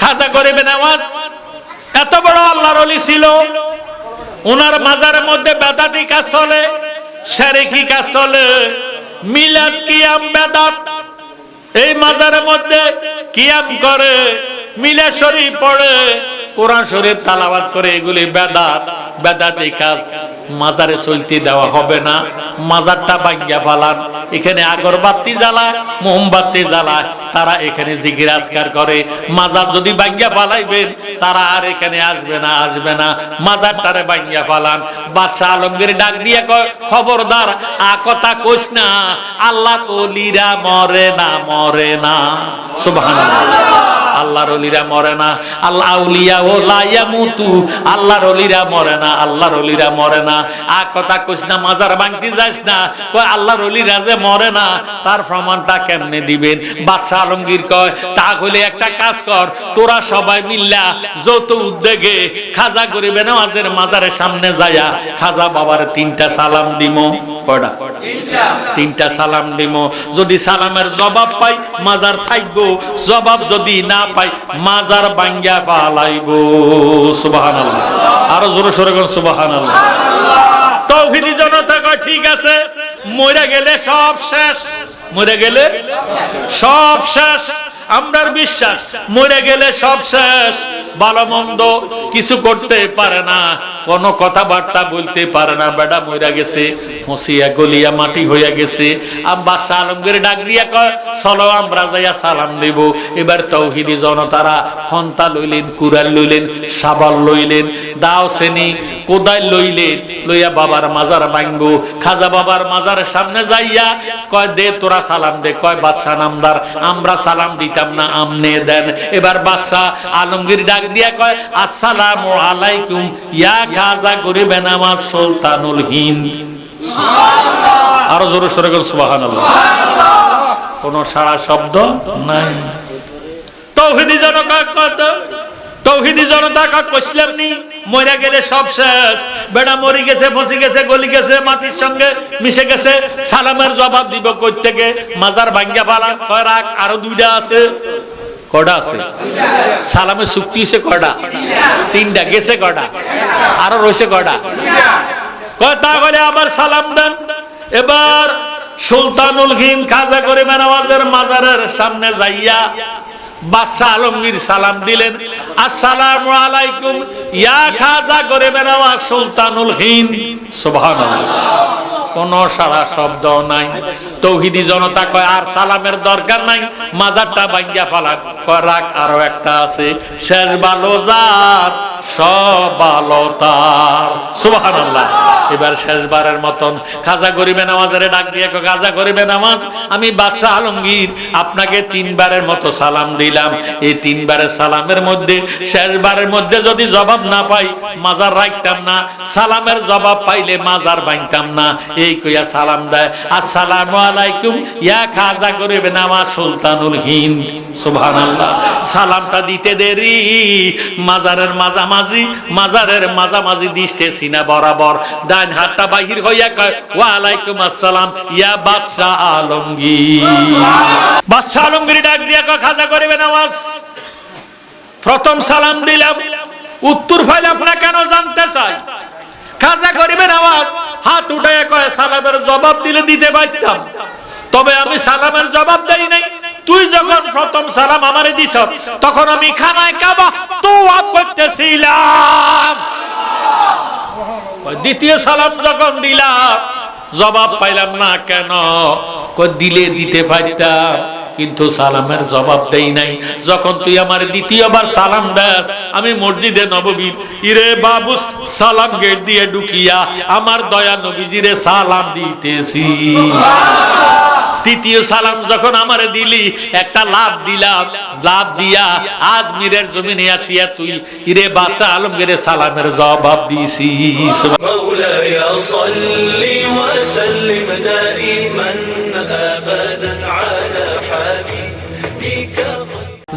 খাজা গরিবে নওয়াজ এত বড় আল্লাহর ওলি ছিল, ওনার মাজারের মধ্যে বেদাতি কাজ চলে, শিরকি কাজ চলে, মিলাদ কিয়াম বেদাত। এই মাজারের মধ্যে কিয়াম করে, মিলাদ শরীফ পড়ে, কোরআন শরীফ তেলাওয়াত করে, এগুলি বেদাত, বেদাতি কাজ। মাজারে চলতে দেওয়া হবে না, মাজারটা ভাঙ্গিয়া ফালান। এখানে আগরবাতি জ্বালায়, মোমবাতি জ্বালায়, তারা এখানে জিকির আজকার করে। মাজার যদি ভাঙ্গিয়া ফালাইবেন তারা আর এখানে আসবে না, আসবে না। মাজারটারে ভাঙ্গিয়া ফালান। বাদশাহ আলমগীর ডাক দিয়ে কয়, খবরদার আ কথা কইস না, আল্লাহর ওলিরা মরে না, মরে না। সুবহানাল্লাহ। আল্লাহর ওলিরা মরে না, আল্লাহ আউলিয়া ও লা ইয়ামুতু, আল্লাহর ওলিরা মরে না, আল্লাহর ওলিরা মরে না। আ কথা কইস না, মাজার ভাঙতে যাস না। কয় আল্লাহর ওলিরা যে মরে না তার প্রমাণটা কেমনে দিবেন? বাদশাহ আলমগীর কয়, তা হইলে একটা কাজ কর, তোরা সবাই মিল্লা যৌথ উদ্যোগে খাজা গরিবে নওয়াজের মাজারের সামনে যায়া খাজা বাবার 3টা সালাম দিমো। কয়টা? 3টা সালাম দিমো। যদি সালামের জবাব পাই মাজার থাকবো, জবাব যদি না পাই মাজার ভাঙ্গা ফালাইবো। সুবহানাল্লাহ। আরো জোরে সোরে কোন সুবহানাল্লাহ। তাওহীদি জনতা কয় ঠিক আছে, মরে গেলে সব শেষ, মরে গেলে সব শেষ। আমরার বিশ্বাস মরে গেলে সব শেষ, ভালো মন্দ কিছু করতে পারে না, কোন কথাবার্তা বলতে পারে না। বেটা মরে গেছে, ফসিয়া গলিয়া মাটি হইয়া গেছে। বাদশাহ আলমগীর ডাক দিয়া কয়, চলো আমরা যাইয়া সালাম দেব। এবার তাওহীদি জনতারা হন্তা লইলেন, কুড়াল লইলেন, সাবাল লইলেন, দাও শ্রেণী কোদাল লইলেন, লইয়া বাবার মাজার ভাঙবো। খাজা বাবার মাজারের সামনে যাইয়া কয়, দে তোরা সালাম দে। কয় বাদশাহ নামদার, আমরা সালাম দিতাম না, আমনে দেন। এবার বাদশাহ আলমগীর ডাক দিয়া কয়, আসসালামু আলাইকুম ইয়া খাজা গরিবে নওয়াজ সুলতানুল হিন্দ। সুবহানাল্লাহ। আরো জোরে সোরে বল সুবহানাল্লাহ। কোন সারা শব্দ নাই। তাওহীদি জনতা কত, তাওহীদি জনতা কইছিলাম নি মরে গেলে সব শেষ। বেটা মরি গেছে, ফসি গেছে, গলি গেছে, মাটির সঙ্গে মিশে গেছে, সালামের জবাব দিব কই থেকে? মাজার ভাঙ্গা ফালান। কয় রাখ, আরো 2টা আছে। কয়টা আছে? সালামের চুক্তি হইছে কয়টা? 3টা। গেছে কয়টা? আরো রইছে কয়টা? কয় তাহলে আবার সালাম দেন। এবার সুলতানুল হিন্দ খাজা গরিবে নওয়াজের মাজারের সামনে যাইয়া বাদশাহ আলমগীর সালাম দিলেন, আসসালামু আলাইকুম ইয়া খাজা গরিবে নওয়াজ সুলতানুল হিন্দ। সুবহানাল্লাহ। কোন সারা শব্দ নাই। তাওহীদি জনতা কয়, আর সালামের দরকার নাই, মাজারটা ভাঙ্গা ফালান। কয় রাখ, আরো একটা আছে। শেষ ভালো যার সব ভালো তার। সুবহানাল্লাহ। এবার শেষবারের মতন খাজা গরিবে নওয়াজের ডাক দিয়ে কয়, খাজা গরিবে নওয়াজ, আমি বাদশাহ আলমগীর আপনাকে 3বারের মতো সালাম দিলাম। এই 3বারের সালামের মধ্যে শেষবারের মধ্যে যদি জবাব না পাই মাজার রাখতাম না, সালামের জবাব পাইলে মাজার ভাঙতাম না। এই কইয়া সালাম দেয়, আসসালামু আলাইকুম ইয়া খাজা গরিবে নওয়াজ সুলতানুল হিন্দ। সুবহানাল্লাহ। সালামটা দিতে দেরি, মাজারের মাঝামাঝি দৃষ্টে সিনা বরাবর ডান হাতটা বাহির হইয়া কয়, ওয়া আলাইকুম আসসালাম ইয়া বাদশাহ আলমগীর। বাদশাহ আলমগীর ডাক দিয়া কয়, খাজা গরিবে নওয়াজ, প্রথম সালাম দিলাম, উত্তর পাইলাম না কেন জানতে চাই। খাজা গরিবে নওয়াজ হাত উঠাইয়া কয়, সালামের জবাব দিলে দিতে পারতাম, তবে আমি সালামের জবাব দেই নাই। তুই যখন প্রথম সালাম আমারে দিছ তখন আমি খানায় কাবা তোয়াব করতেছিলাম। দ্বিতীয় সালাম যখন দিলাম জবাব পাইলাম না কেন? কই দিলে দিতে পারতাম, কিন্তু সালামের জবাব দেই নাই। যখন তুই আমার দ্বিতীয়বার সালাম দেস, আমি মসজিদে নববীর ইরে বাবু সালাম গেট দিয়ে ঢুকিয়া আমার দয়া নবীজিরে সালাম দিতেছি। তৃতীয় সালাম যখন আমারে দিলি, একটা লাভ দিলাম, লাভ দিয়া আজমিরের জমিনে আসিয়া তুই ইরে বাদশাহ আলমগীর সালামের জবাব দিছিস। মাওলায়া সাল্লি ওয়া সাল্লিম দাইমান আবাদান আলা হাবিবিকা।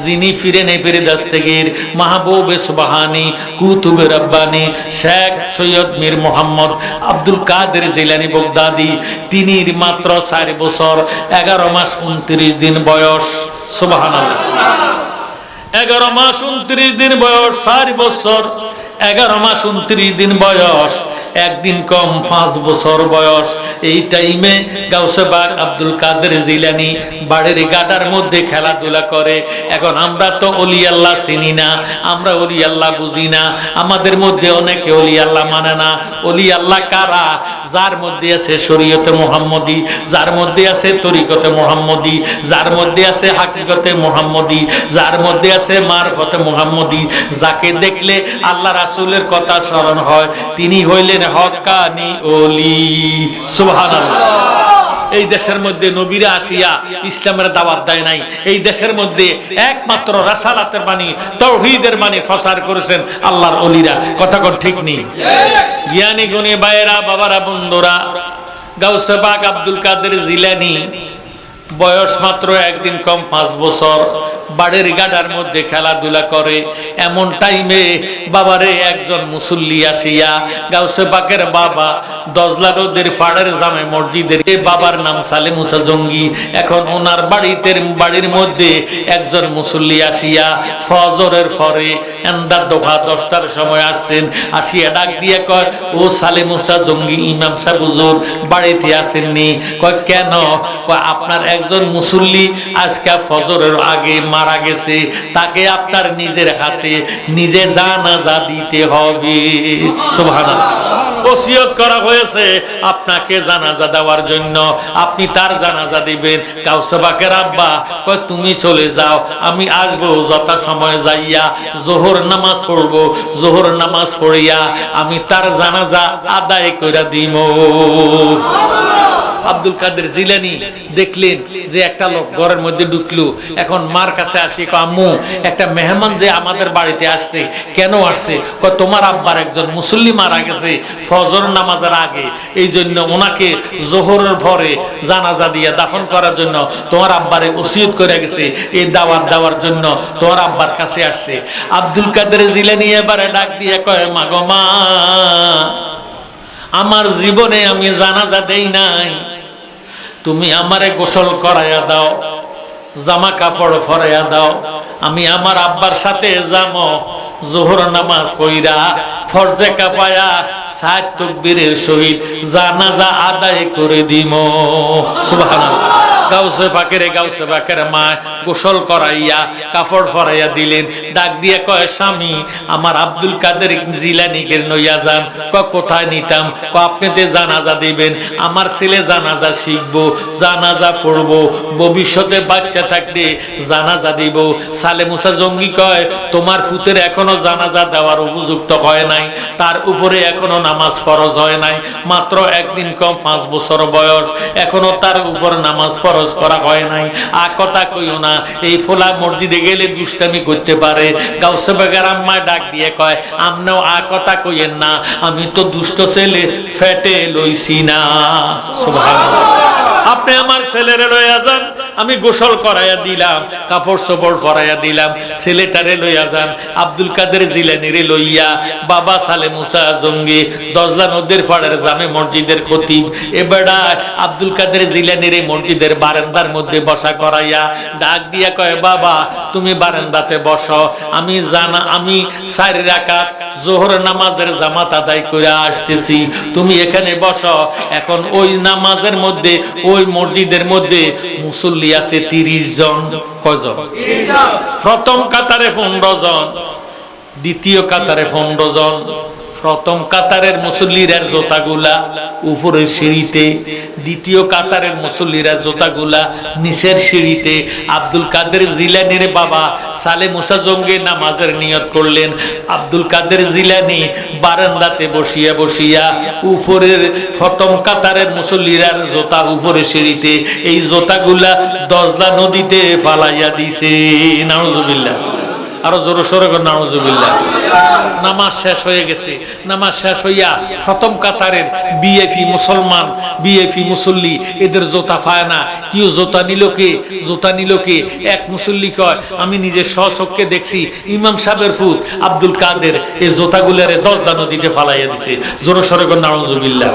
যিনি ফিরে নেই ফিরে দস্তগীর মাহবুবে সুবহানি কুতুবে রব্বানি শেখ সৈয়দ মীর মোহাম্মদ আব্দুল কাদের জিলানী বাগদাদি, তিনি মাত্র 4 বছর 11 মাস 29 দিন বয়স। সুবহানাল্লাহ। 11 মাস 29 দিন বয়স, 4 বছর 11 মাস 29 দিন বয়স, একদিন কম 5 বছর বয়স। এই টাইমে গাউসে পাক আব্দুল কাদের জিলানী বাড়ির গাডার মধ্যে খেলাধুলা করে। এখন আমরা তো ওলি আল্লাহ চিনি না, আমরা ওলি আল্লাহ বুঝি না, আমাদের মধ্যে অনেকে ওলি আল্লাহ মানে না। ওলি আল্লাহ কারা? যার মধ্যে আছে শরীয়তে মুহাম্মদী, যার মধ্যে আছে তরিকতে মুহাম্মদী, যার মধ্যে আছে হাকিকতে মুহাম্মদী, যার মধ্যে আছে মারফতে মুহাম্মদী। যাকে দেখলে আল্লাহ রাসূলের কথা স্মরণ হয়, তিনি হইলেন হক্কানি ওলি। সুবহানাল্লাহ। এই দেশের মধ্যে নবীরা আসিয়া ইসলামের দাওয়াত দেয় নাই। এই দেশের মধ্যে একমাত্র রাসালাতের বাণী, তাওহীদের বাণী প্রচার করেছেন আল্লাহর ওলিরা। কথা কোন ঠিক নেই? জ্ঞানী গুণী ভাইয়েরা, বাবারা, বন্ধুরা, গাউসে পাক আব্দুল কাদের জিলানী বয়স মাত্র একদিন কম 5 বছর, বাড়ির গাডার মধ্যে খেলাধুলা করে। এমন টাইমে বাবারে একজন মুসল্লি আসিয়া, গাউসে পাকের বাবা দজলা নদীর পাড়ের জামে মসজিদের, বাবার নাম সালে মুসা জঙ্গি। এখন ওনার বাড়ির মধ্যে একজন মুসল্লি আসিয়া ফজরের পরে এন্দার দোহা 10টার সময় আসছেন, আসিয়া ডাক দিয়ে কয়, ও সালে মুসা জঙ্গি ইমাম সাহেব হুজুর বাড়িতে আসেননি? কয় কেন? কয় আপনার একজন মুসল্লি আজকে ফজরের আগে মারা গেছে, তাকে আপনার নিজের হাতে নিজে জানাজা দিতে হবে। সুবহানাল্লাহ। ওসিয়ত করা হয়েছে আপনাকে জানাজা দেওয়ার জন্য, আপনি তার জানাজা দিবেন। গাউসে পাকের আব্বা কয় তুমি চলে যাও, আমি আসবো যথা সময় যাইয়া জোহর নামাজ পড়বো, জোহর নামাজ পড়িয়া আমি তার জানাজা আদায় করে দিব। আব্দুল কাদের জিলানী দেখলেন যে একটা লোক ঘরের মধ্যে ঢুকলো। এখন মার কাছে আসি, আম্মু একটা মেহমান যে আমাদের বাড়িতে আসছে, কেন আসছে? কয় তোমার আব্বার একজন মুসল্লি মারা গেছে ফজর নামাজের আগে, এই জন্য ওনাকে জোহরের পরে জানাজা দিয়ে দাফন করার জন্য তোমার আব্বারে ওসিয়ত করে গেছে, এই দাওয়াত দেওয়ার জন্য তোমার আব্বার কাছে আসছে। আব্দুল কাদের জিলানী এবারে ডাক দিয়ে কয়, মা গো মা, আমার জীবনে আমি জানাজা দেই নাই, তুমি আমারে গোসল করাইয়া দাও, জামা কাপড় পরাইয়া দাও, আমি আমার আব্বার সাথে যাবো, জোহর নামাজ পড়া ফরজে কাফায়া 7 তাকবীরের সহিত জানাজা আদায় করে দিব। সুবহানাল্লাহ। গাউসে পাকের মা গোসল করাইয়া কাপড় পরাইয়া দিলেন। ডাক দিয়ে কয়, স্বামী আমার আব্দুল কাদের জিলানীকে নইয়া যান। কোথায় নিতাম? আপনিতে জানাজা দিবেন, আমার ছেলে জানাজা শিখবো, জানাজা পড়বো, ভবিষ্যতে বাচ্চা থাকলে জানাজা দিব। সালে মুসা জঙ্গি কয়, তোমার ফুতের এখনো জানাজা দেওয়ার উপযুক্ত হয় নাই, তার উপরে এখনো নামাজ ফরজ হয় নাই, মাত্র একদিন কম 5 বছর বয়স, এখনো তার উপর নামাজ ফরজ করা হয় নাই। কথা কইও না, এই ফোলা মসজিদে গেলে দুষ্টামি করতে পারে। গাউসে পাকের আম্মা ডাক দিয়ে কয়, আমনেও কথা কইেন না, আমি তো দুষ্ট ছেলে ফেটে লইছি না। সুবহানাল্লাহ। আপনি আমার ছেলেরে লইয়া যান, আমি গোসল করাইয়া দিলাম, কাপড় চোপড় পরাইয়া দিলাম, ছেলেটারে লইয়া যান। আব্দুল কাদের জিলানীরে লইয়া বাবা সালে মুসা জঙ্গি দজলা নদীর পাড়ের জামে মসজিদের খতিব এবারে আব্দুল কাদের জিলানীরে মসজিদের বারান্দার মধ্যে বসা করাইয়া ডাক দিয়া কয়, বাবা তুমি বারান্দাতে বসো, আমি 4 রাকাত জোহর নামাজের জামাত আদায় করে আসতেছি, তুমি এখানে বসো। এখন ওই নামাজের মধ্যে, ওই মসজিদের মধ্যে মুসল্লি আছে 30 জন। কয়জন? প্রথম কাতারে 15 জন, দ্বিতীয় কাতারে 15 জন। প্রথম কাতারের মুসল্লিরা জোতাগুলা উপরের সিঁড়িতে, দ্বিতীয় কাতারের মুসল্লিরা জোতাগুলা নিচের সিঁড়িতে। আব্দুল কাদের জিলানীর বাবা সালে মুসা জঙ্গি নামাজের নিয়ত করলেন। আব্দুল কাদের জিলানী বারান্দাতে বসিয়া উপরের প্রথম কাতারের মুসল্লিরা জোতা উপরের সিঁড়িতে, এই জোতাগুলা দজলা নদীতে ফালাইয়া দিছে। নাউজুবিল্লাহ। আরো জোরে সোরে নাউজুবিল্লাহ। নামাজ শেষ হয়ে গেছে। নামাজ শেষ হইয়া প্রথম কাতারের বিএপি মুসলমান, বিএপি মুসল্লি, এদের জোতা পায় না। কেউ জোতা নিল কে? এক মুসল্লি কয়, আমি নিজে স্বচক্ষে দেখছি ইমাম সাহেবের ফুত আব্দুল কাদের এই জোতাগুলারে দজলা নদীতে ফালাইয়া দিছে। জোরে সোরে নাউজুবিল্লাহ।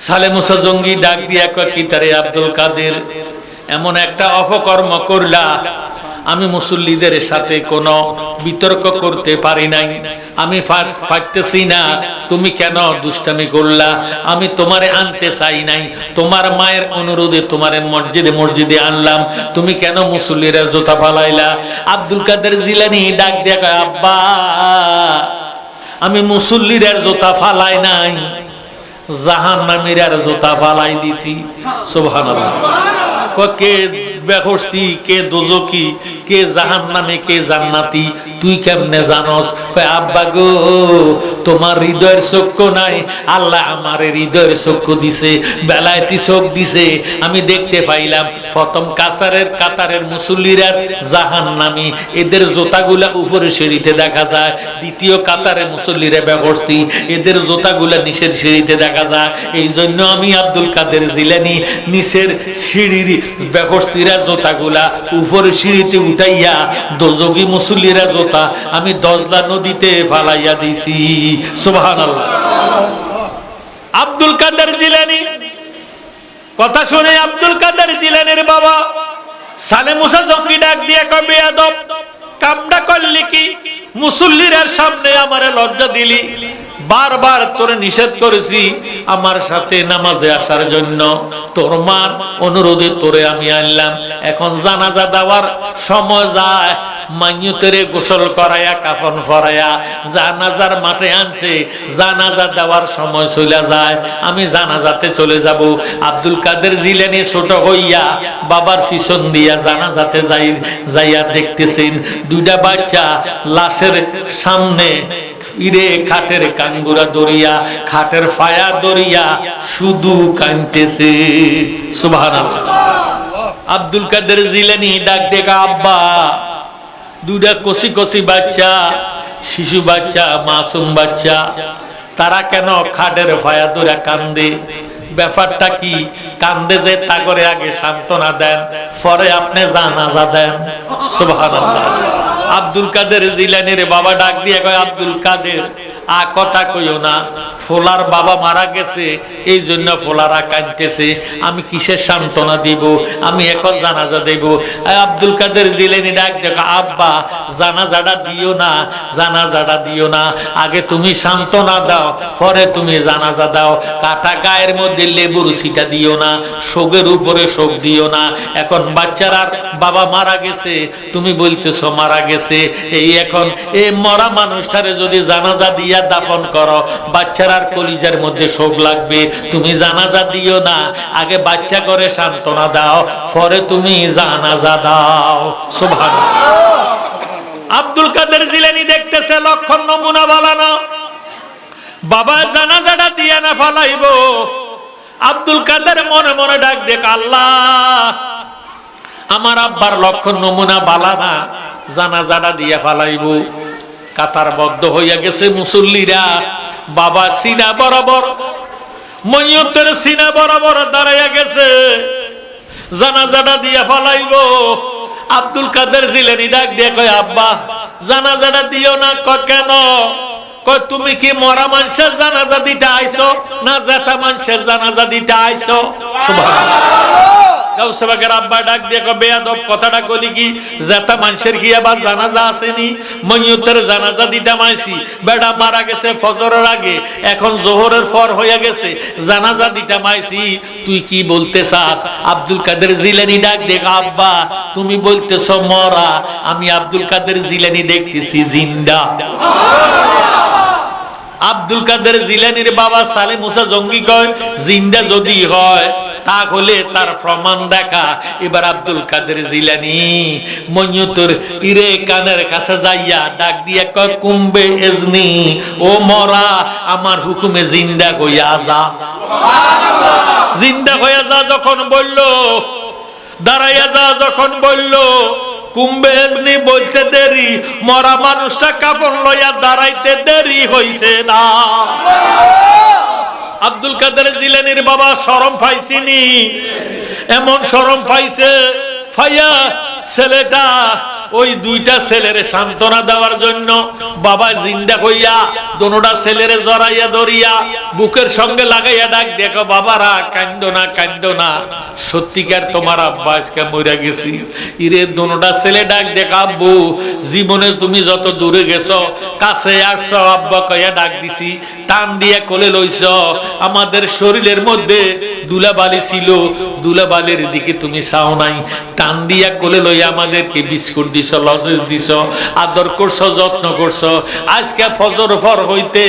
সালে মুসা জঙ্গি ডাক দিয়া কয়, কি তারে আব্দুল কাদের, এমন একটা অপকর্ম করলা, আমি মুসল্লিদের সাথে কোনো বিতর্ক করতে পারি নাই, আমি পারতেছি না, তুমি কেন দুষ্টামি করলা, আমি তোমারে আনতে চাই নাই, তোমার মায়ের অনুরোধে তোমারে মসজিদে আনলাম, তুমি কেন মুসল্লিরা জুতা ফালাইলা? আব্দুল কাদের জিলানী ডাক দিয়া কয়, আব্বা আমি মুসল্লিদের জুতা ফালাই নাই, জাহান্নামীদের জুতা ফালাই দিছি। সুবহানাল্লাহ। কে বেহস্তি, কে দোজকি, কে জাহান্নামী, কে জান্নাতি তুই কেমনে জানোস? কয় আব্বা গো, তোমার হৃদয়ের চক্ষু নাই, আল্লাহ আমার হৃদয়ের চক্ষু দিছে, বেলায়েতি চোখ দিছে, আমি দেখতে পাইলাম প্রথম কাতারের মুসল্লিরা জাহান্নামী, এদের জুতাগুলা উপরে সিঁড়িতে দেখা যায়, দ্বিতীয় কাতারের মুসল্লিরা বেহস্তি, এদের জুতাগুলা নিচের সিঁড়িতে দেখা যায়। এই জন্য আমি আব্দুল কাদের জিলানী নিচের সিঁড়ির বেহস্তিরা জুতাগুলা উপরে সিঁড়িতে উঠাইয়া দোজকি মুসল্লিরা জুতা আমি দজলা নদীতে ফালাইয়া দিছি। সুবহানাল্লাহ। আব্দুল কাদের জিলানী কথা শুনে আব্দুল কাদের জিলানীর বাবা সালে মুসা জঙ্গি ডাক দিয়ে কয়, বেয়াদব, কামটা করলি কি? মুসল্লিদের সামনে আমারে লজ্জা দিলি, বারবার তোরে নিষেধ করেছি আমার সাথে নামাজে আসার জন্য, তোর মার অনুরোধে তোরে আমি আনলাম, এখন জানাজা দেওয়ার সময় যায়, মাইয়িতেরে গোসল করায়া কাফন পরায়া জানাজার মাঠে আনছে, জানাজা দেওয়ার সময় চলে যায়, আমি জানাজাতে চলে যাব। আব্দুল কাদের জিলানী ছোট হইয়া বাবার পিছন দিয়া জানাজাতে যাইয়া দেখতেছেন দুইটা বাচ্চা লাশের সামনে ইরে খাটের কানগুরা দরিয়া, খাটের ফায়া দরিয়া শুধু কাঁদতেছে। সুবহানাল্লাহ। আব্দুল কাদের জিলানী ডাক দেখা, আব্বা, দুইটা কচি কচি বাচ্চা, শিশু বাচ্চা, মাসুম বাচ্চা, তারা কেন খাটের ফায়া দরিয়া কান্দে? ব্যাপারটা কি? কান্দে যে তা করে আগে সান্ত্বনা দেন, পরে আপনি জানাজা দেন। সুবহানাল্লাহ। আব্দুল কাদের জিলানীর বাবা ডাক দিয়ে কয়, আব্দুল কাদের, কথা কইও না, ফোলার বাবা মারা গেছে, এই জন্য ফোলারা কাঁদতেছে, আমি কিসের সান্ত্বনা দিব? আমি এখন জানাজা দেব। আব্দুল কাদের জিলানী ডাক দেখো, আব্বা, জানাজাটা দিও না, জানাজাটা দিও না, আগে তুমি সান্ত্বনা দাও, পরে তুমি জানাজা দাও। কাটা গায়ের মধ্যে লেবুর ছিটা দিও না, শোকের উপরে শোক দিও না। এখন বাচ্চারা বাবা মারা গেছে, তুমি বলতেছো মারা গেছে, এই এখন এই মরা মানুষটারে যদি জানাজা দিয়া দাফন করো, বাচ্চারা কলিজার মধ্যে শোক লাগবে, তুমি জানাজা দিও না, আগে বাচ্চা করে সান্ত্বনা দাও, পরে তুমি জানাজা দাও। সুবহানাল্লাহ। আব্দুল কাদের জিলানী দেখতেছে লক্ষণ নমুনা বালানো, বাবা জানাজাটা দিয়ে না ফালাইব। আব্দুল কাদের মনে মনে ডাক দেখ, আল্লাহ, আমার আব্বার লক্ষণ নমুনা বালানা, জানাজাটা দিয়ে ফালাইব। কাতারবদ্ধ হইয়া গেছে মুসল্লিরা, বাবা সিনা বরাবর, মইয়তের সিনা বরাবর দাঁড়াইয়া গেছে, জানাজাটা দিয়া ফালাইব। আব্দুল কাদের জিলানী ডাক দিয়ে কয়, আব্বা, জানাজাটা দিও না। কেন? কয়, তুমি কি মরা মানুষের জানাজা দিতে আইছো না জেঠা মানুষের জানাজা দিতে আইছো? সুবহানাল্লাহ। গাউসবাগের আব্বা ডাক দিয়ে কয়, বেয়াদব, কথাটা কলি কি? জেঠা মানুষের কি আবার জানাজা আসেনি? মইয়তের জানাজা দিতে আইছি, বেটা মারা গেছে ফজরের আগে, এখন জোহরের পর হইয়া গেছে, জানাজা দিতে আইছি, তুই কি বলতে চাস? আব্দুল কাদের জিলানী ডাক দিয়ে, আব্বা, তুমি বলতেছো মরা, আমি আব্দুল কাদের জিলানী দেখতেছি জিন্দা। আব্দুল কাদের জিলানীর বাবা সালে মুসা জঙ্গি কয়, জিন্দা যদি হয় তাহলে তার প্রমাণ দেখা। এবার আব্দুল কাদের জিলানী মইয়তের ইরে কানের কাছে যাইয়া ডাক দিয়া কয়, কুম্বে এজনি, ও মরা, আমার হুকুমে জিন্দা হইয়া যা। জিন্দা হইয়া যা যখন বলল, দাঁড়াইয়া যা যখন বলল, কুম্বে এজনি বলতে দেরি, মরা মানুষটা কাপড় লইয়া দাঁড়াইতে দেরি হইছে না। আব্দুল কাদের জিলানীর বাবা শরম পাইছিনি, এমন শরম পাইছে, ফাইয়া ছেলেটা ওই দুইটা ছেলেরে সান্ত্বনা দেওয়ার জন্য বাবা জিন্দা হইয়া দোনোটা ছেলেরে জড়াইয়া ধরিয়া বুকের সঙ্গে লাগাইয়া ডাক দেখো বাবারা কান্দো না কান্দো না, সত্যিকার তোমার আব্বা আজকে মরে গেছি। ইরে দোনোটা ছেলে ডাক দেখ আব্বু জীবনে তুমি যত দূরে গেছো কাছে আসছো আব্বা কইয়া ডাক দিছি, টান দিয়ে কোলে লইছ। আমাদের শরীরের মধ্যে দুলাবালি ছিল, দুলাবালির দিকে তুমি চাও নাই, টান দিয়া কোলে লইয়া আমাদেরকে বিস্কুট দিছ, লজেস দিছ, আদর করছো, যত্ন করছো। আজকে ফজর পর হইতে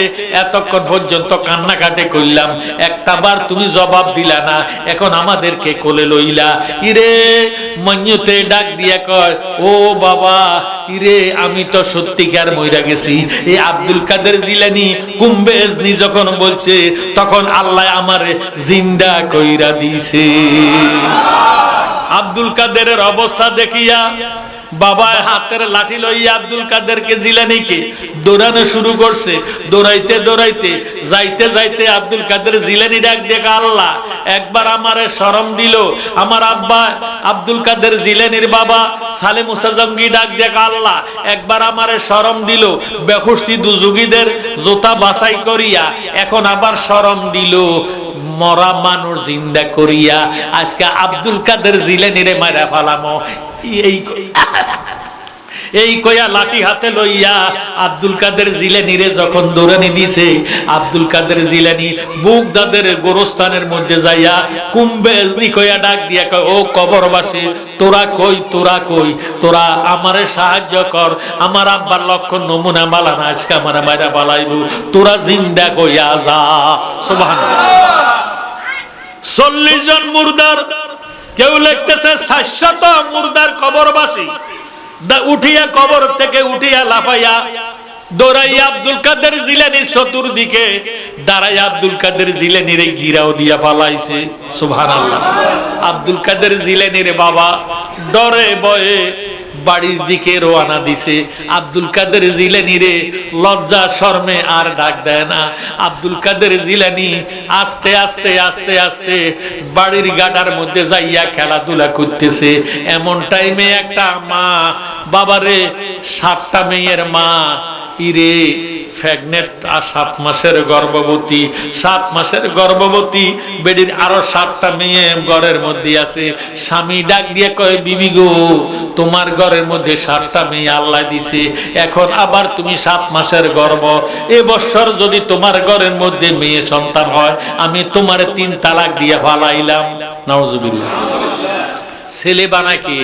এতক্ষণ পর্যন্ত কান্নাকাটি করলাম, একটা বার তুমি জবাব দিলা না, এখন আমাদেরকে কোলে লইলা। ইরে মঞ্জুতে ডাক দিয়া কয় ও বাবা, ইরে আমি তো সত্যিকার মইরা গেছি। এই আব্দুল কাদের জিলানী কুম্বেজনি যখন বলছে তখন আল্লাহ আমারে জিন্দা কইরা দিছে। আব্দুল কাদেরের অবস্থা দেখিয়া বাবা হাতের লাঠি লইয়া আব্দুল কাদেরকে জিলানীকে দৌড়ানো শুরু করছে। দৌড়াইতে দৌড়াইতে যাইতে যাইতে আব্দুল কাদের জিলানী ডাক দেখা আল্লাহ একবার আমারে শরম দিল। আমার আব্বা আব্দুল কাদের জিলানীর বাবা সালে মুসা জঙ্গি ডাক দেখা আল্লাহ একবার আমারে শরম দিল, বেহুশি দুজুগীদের জোতা বাছাই করিয়া এখন আবার শরম দিল মরা মানুষ জিন্দা করিয়া। আজকে আব্দুল কাদের জিলানীরে মারা ফালামো এই কয়া লাঠি হাতে লইয়া আব্দুল কাদের জিলানীরে যখন দৌড়ানি দিছে, আব্দুল কাদের জিলানী বুগদাদের গোরস্থানের মধ্যে যাইয়া কুম্বেজনি কয়া ডাক দিয়া কয় ও কবরবাসী তোরা কই, তোরা কই, তোরা আমারে সাহায্য কর, আমার আব্বার লক্ষণ নমুনা মালানা আজকে আমার মাইরা বালাইবো, তোরা জিন্দা কইয়া যা। সুবহানাল্লাহ। 40 জন মুর্দার, কেউ লিখতেছে 700 মুর্দার কবরবাসী উঠিয়া কবর থেকে উঠিয়া লাফাইয়া দৌড়াইয়া আব্দুল কাদের জিলানী চতুর্দিকে দাঁড়াইয়া আব্দুল কাদের জিলানীরে ঘিরাও দিয়া পালাইছে। সুবহানাল্লাহ। আব্দুল কাদের জিলানীর বাবা ডরে ভয়ে বাড়ির দিকে রওনা দিছে। আব্দুল কাদের জিলানীরে লজ্জা শরমে আর ডাক দেয় না। আব্দুল কাদের জিলানী আস্তে আস্তে আস্তে আস্তে বাড়ির গাডার মধ্যে যাইয়া খেলাধুলা করতেছে। এমন টাইমে একটা মা, বাবারে 7টা মেয়ের মা, ইরে প্রেগনেন্ট, 7 মাসের গর্ভবতী, 7 মাসের গর্ভবতী বেডির আরো 7টা মেয়ে ঘরের মধ্যে আছে। স্বামী ডাক দিয়ে কয় বিবি গো তোমার ঘরের মধ্যে 7টা মেয়ে আল্লাহ দিছে, এখন আবার তুমি 7 মাসের গর্ভ, এ বছর যদি তোমার ঘরের মধ্যে মেয়ে সন্তান হয় আমি তোমার 3 তালাক দিয়ে ফালাইলাম। নাউজুবিল্লাহ। ছেলে বানায় কি?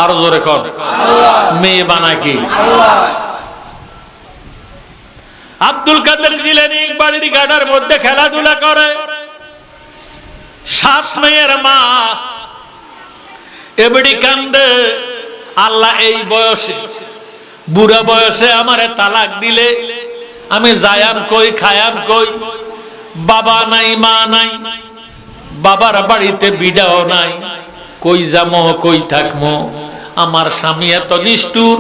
আরো জোরে কর। মেয়ে বানায় কি? আব্দুল কাদের জিলানী বাড়ির গাডার মধ্যে খেলাধুলা করে। 7 মেয়ের মা এবড়ি কান্দে, আল্লাহ এই বয়সে, বুড়া বয়সে আমারে তালাক দিলে আমি যায়াম কই, খায়াম কই, বাবা নাই মা নাই, বাবার বাড়িতে বিডাও নাই, কই যামো কই থাকমো। আমার স্বামী এত নিষ্ঠুর,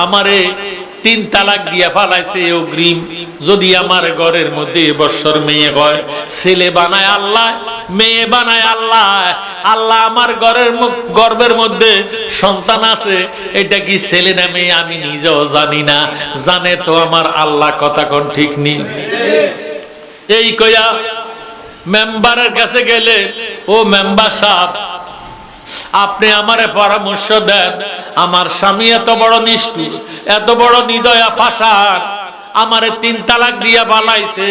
আমারে 3 তালাক দিয়া ফালাইছে অগ্রিম। যদি আমার ঘরের মধ্যে এবছর মেয়ে হয়, ছেলে বানায় আল্লাহ, মেয়ে বানায় আল্লাহ। আল্লাহ আমার গর্ভের মধ্যে সন্তান আছে, এটা কি ছেলে না মেয়ে আমি নিজেও জানি না, জানে তো আমার আল্লাহ, কথা কোন ঠিক নেই। এই কয়া মেম্বারের কাছে গেলে, ও মেম্বার সাহেব আপনি আমারে পরামর্শ দেন, আমার স্বামী এত বড় নিষ্ঠুর, এত বড় নিদয়া পাষাণ, আমারে 3 তালাক দিয়া বালাইছে,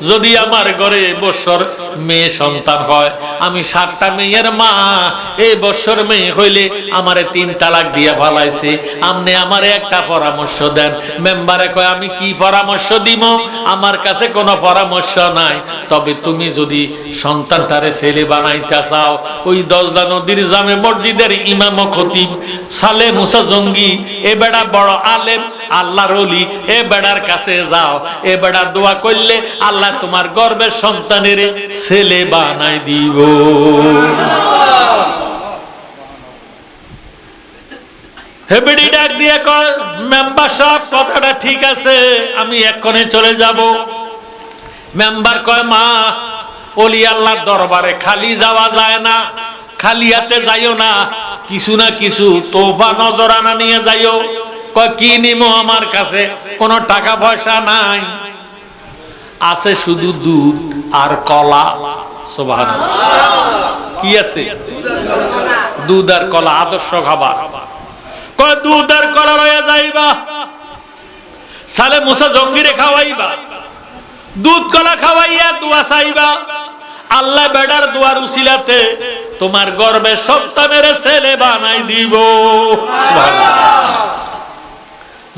যদি আমার ঘরে বছর মেয়ে সন্তান হয়, আমি 7টা মেয়ের মা, এই বছর মেয়ে হইলে আমারে 3 তালাক দিয়া বালাইছে, আপনি আমারে একটা পরামর্শ দেন। মেম্বারে কয় আমি কি পরামর্শ দিব, আমার কাছে কোনো পরামর্শ নাই, তবে তুমি যদি সন্তানটারে ছেলে বানাইতে চাও, ওই 10 নদীর জামে মসজিদের ইমাম ও খতিব সালে মুসা জঙ্গি, এ বেড়া বড় আলেম, আল্লাহর ওলি, এ বেড়ার কাছে যাও, এ বেড়া দোয়া করলে আল্লাহ তোমার গর্ভের সন্তানের ছেলে বানাই দিব। হেবেডি ডাক দিয়ে কয় মেম্বার সাহেব কথাটা ঠিক আছে, আমি এক্ষণে চলে যাব। মেম্বার কয় মা, ওলি আল্লাহর দরবারে খালি যাওয়া যায় না, খালি হাতে যাইও না, কিছু না কিছু তোফা নজরানা নিয়ে যাইও। কয় কি নিমো, আমার কাছে কোনো টাকা পয়সা নাই, আছে শুধু দুধ আর কলা। সুবহানাল্লাহ। কি আছে? দুধ আর কলা, আদর্শ খাবার। কয় দুধ আর কলা লইয়া যাইবা, সালে মুসা জঙ্গিরে খাওয়াইবা, দুধ কলা খাওয়াইয়া দোয়া চাইবা, আল্লাহ বেড়ার দোয়ার উসিলাতে তোমার গর্বে সন্তানের ছেলে বানাই দিব।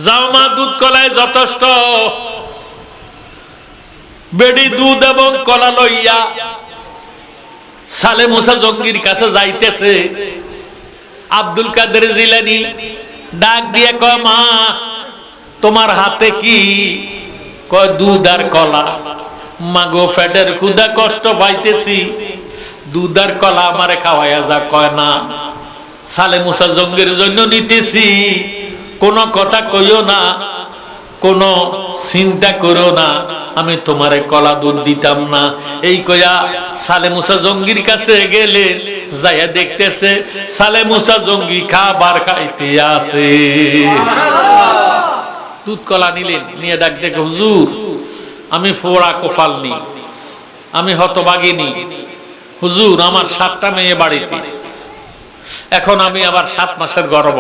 যাও মা, দুধ কলায় যথেষ্ট। বেডি দুধ এবং কলা লইয়া সালে মুসা জঙ্গির কাছে যাইতেছে। আব্দুল কাদের জিলানী ডাক দিয়ে কয় মা, তোমার হাতে কি? কয় দুধ আর কলা। মাগো, পেটের ক্ষুধা, কষ্ট পাইতেছি, দুধ আর কলা আমারে খাওয়াইয়া যা। কয় না, সালে মুসা জঙ্গির জন্য নিতেছি, কোনো কথা কইও না, কোনো চিন্তা করো না, আমি তোমারে কলা দুধ দিতাম না। এই কয়া সালে মুসা জঙ্গির কাছে গেলেন, যাইয়া দেখতেছে সালে মুসা জঙ্গি খাবার খাইতে আছে। দুধ কলা নিলেন, নিয়ে ডাক দেখে, হুজুর আমি ফোড়া কোফালনি, আমি হতভাগিনী। হুজুর আমার 7টা মেয়ে বাড়িতে, এখন আমি আবার 7 মাসের গর্ভ।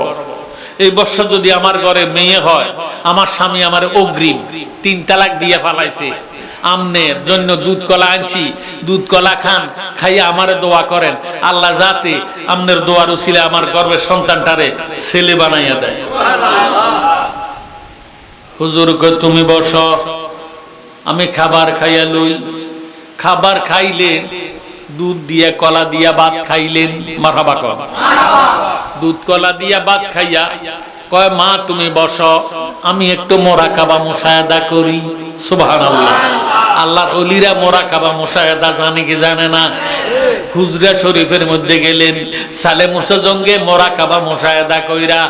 এই বছর যদি আমার ঘরে মেয়ে হয়, আমার স্বামী আমার অগ্রিম 3 তালাক দিয়ে ফেলাইছে। আমনের জন্য দুধ কলা আনছি, দুধ কলা খান, খাইয়া আমারে দোয়া করেন, আল্লাহ যাতে আমনের দোয়ার উসিলে আমার গর্ভের সন্তানটারে ছেলে বানাইয়া দেয়। হুজুর কয় তুমি বসো, আমি খাবার খাইয়া লই। খাবার খাইলেন, দুধ দিয়া কলা দিয়া ভাত খাইলেন। মারহাবা কর। দুধ কলা দিয়া ভাত খাইয়া কয় মা তুমি বসো, আমি একটু মোরাকাবা মুশাহাদা করি। সুবহানাল্লাহ। আল্লাহর ওলিরা মোরাকাবা মুশাহাদা জানে কি জানে না? হুজরা শরীফের মধ্যে গেলেন, সালে মুসা জঙ্গে মোরাকাবা মুশাহাদা কইরা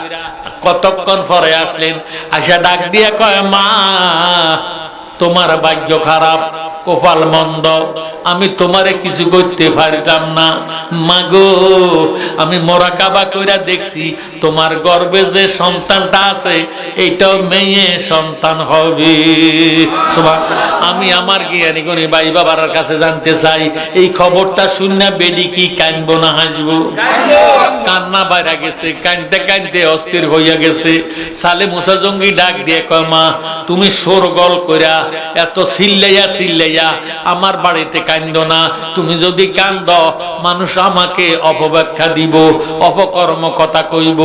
কতক্ষণ পরে আসলেন, আশা ডাক দিয়া কয় মা তোমার ভাগ্য খারাপ, কপাল মন্দ, আমি তোমারে কিছু করতে পারতাম না। মাগো, আমি মোরাকাবা কইরা দেখছি তোমার গর্ভে যে সন্তানটা আছে এইটাও মেয়ে সন্তান হবে। আমি আমার জ্ঞানী গুণী ভাই বাবার কাছে জানতে চাই, এই খবরটা শুনে বেডি কি কানবো না হাসবো? কান্না বাইরা গেছে, কানতে কানতে অস্থির হইয়া গেছে। সালে মুসা জঙ্গি ডাক দিয়ে কয় মা তুমি শোরগোল কইরা এত চিল্লাইয়া চিল্লাইয়া আমার বাড়িতে কান্দো না। তুমি যদি কান্দ মানুষ আমাকে অপব্যাখ্যা দিব, অপকর্ম কথা কইব,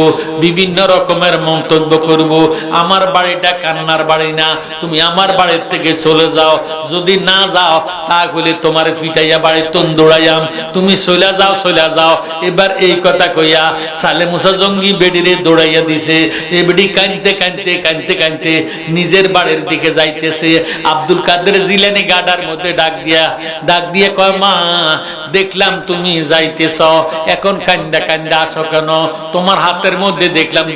বিভিন্ন রকমের মন্তব্য করব। আমার বাড়িটা কান্নার বাড়ি না, তুমি আমার বাড়ির থেকে চলে যাও। যদি না যাও তাহলে তোমার ফিটাইয়া বাড়ি তন্দুড়াইয়াম, তুমি চলে যাও চলে যাও। এবার এই কথা কইয়া সালে মুসা জঙ্গি বেডিরে দৌড়াইয়া দিছে। এ বেডি কানতে কানতে কানতে কানতে নিজের বাড়ির দিকে যাইতেছে। আব্দুল কাদের জিলানী গাডার মধ্যে ডাক দিয়ে কয় মা দেখলাম তুমি যাইতেছ, এখন কান্দা কান্দা আসো কেন? তোমার হাতের মধ্যে দেখলাম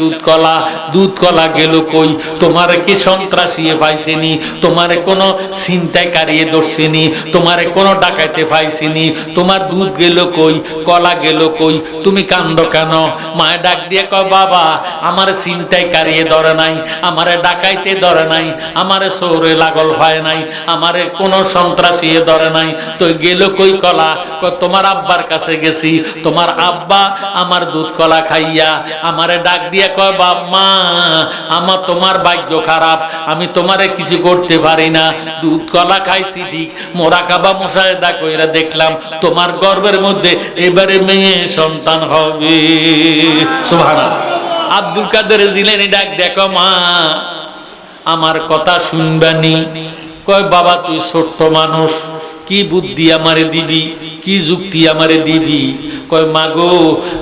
দুধ কলা গেল কই? তোমার কি সন্ত্রাসিয়ে পাইছেনি? তোমার কোনো চিন্তায় কারিয়ে ধরছেনি? তোমার কোনো ডাকাইতে পাইছেনি? তোমার দুধ গেল কই, কলা গেল কই? তুমি কান্দ কেন? মায়ে ডাক দিয়ে কয় বাবা আমার চিন্তায় কারিয়ে ধরে নাই, আমারে ডাকাইতে ধরে নাই, আমারে চোরে লাগল হয় নাই, আমারে কোনো সন্ত্রাসিয়ে ধরে নাই, তো গেল কই কলা? তোমার আব্বার কাছে গেছি, তোমার আব্বা আমার দুধ কলা খাইয়া আমারে ডাক দিয়ে কয় বাপ মা আমার তোমার ভাগ্য খারাপ, আমি তোমারে কিছু করতে পারি না, দুধ কলা খাইছি ঠিক, মোরাকাবা মুশাহাদা কইরা দেখলাম তোমার গর্ভের মধ্যে এবারে মেয়ে সন্তান হবে। সুবহানাল্লাহ। আব্দুল কাদের জিলানী ডাক দেখো মা আমার কথা শুনবানি? কয় বাবা তুই ছোট্ট মানুষ, কি বুদ্ধি আমারে দিবি, কি যুক্তি আমারে দিবি? কয় মাগো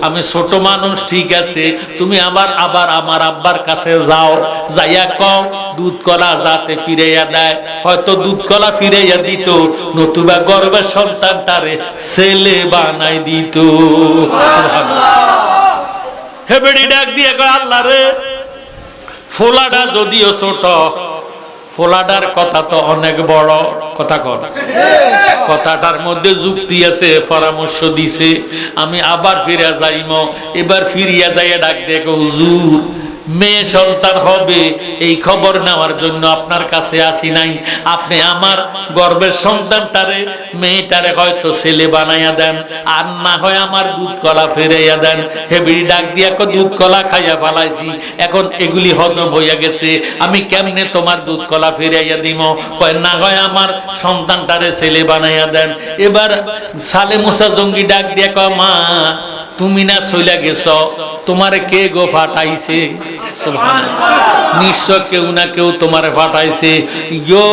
আমি ছোট মানুষ ঠিক আছে, তুমি আবার আমার আব্বার কাছে যাও, যাইয়া কও দুধ কলা যাতে ফিরাইয়া দেয়। হয়তো দুধ কলা ফিরাইয়া দিত, নতুবা গর্ভের সন্তানটারে ছেলে বানাই দিত। হে বেড়ি ডাক দিয়ে কয় আল্লাহ রে, ফোলাটা যদিও ছোট, ফোলাটার কথা তো অনেক বড়, কথা কর, কথাটার মধ্যে যুক্তি আছে, পরামর্শ দিছে। আমি আবার ফিরে যাইম, এবার ফিরিয়া যাইয়া ডাক দেখো, হুজুর মেয়ে সন্তান হবে এই খবর নেওয়ার জন্য আপনার কাছে আসি নাই। আপনি আমার গর্ভের সন্তানটারে, মেয়েটারে হয়তো ছেলে বানাইয়া দেন, আর না হয় আমার দুধ কলা ফেরাইয়া দেন। হেবিড়ি ডাক দিয়া দুধ কলা খাইয়া ফালাইছি, এখন এগুলি হজম হইয়া গেছে, আমি কেমনে তোমার দুধ কলা ফেরাইয়া দিব? কয় না হয় আমার সন্তানটারে ছেলে বানাইয়া দেন। এবার সালে মুসা জঙ্গি ডাক দিয়া কয়, মা তুমি না চইলা গেছ, তোমারে কে গো ফাটাইছে? নিশ্চয় কেউ না কেউ তোমারে ফাটাইছে। ইয়ো,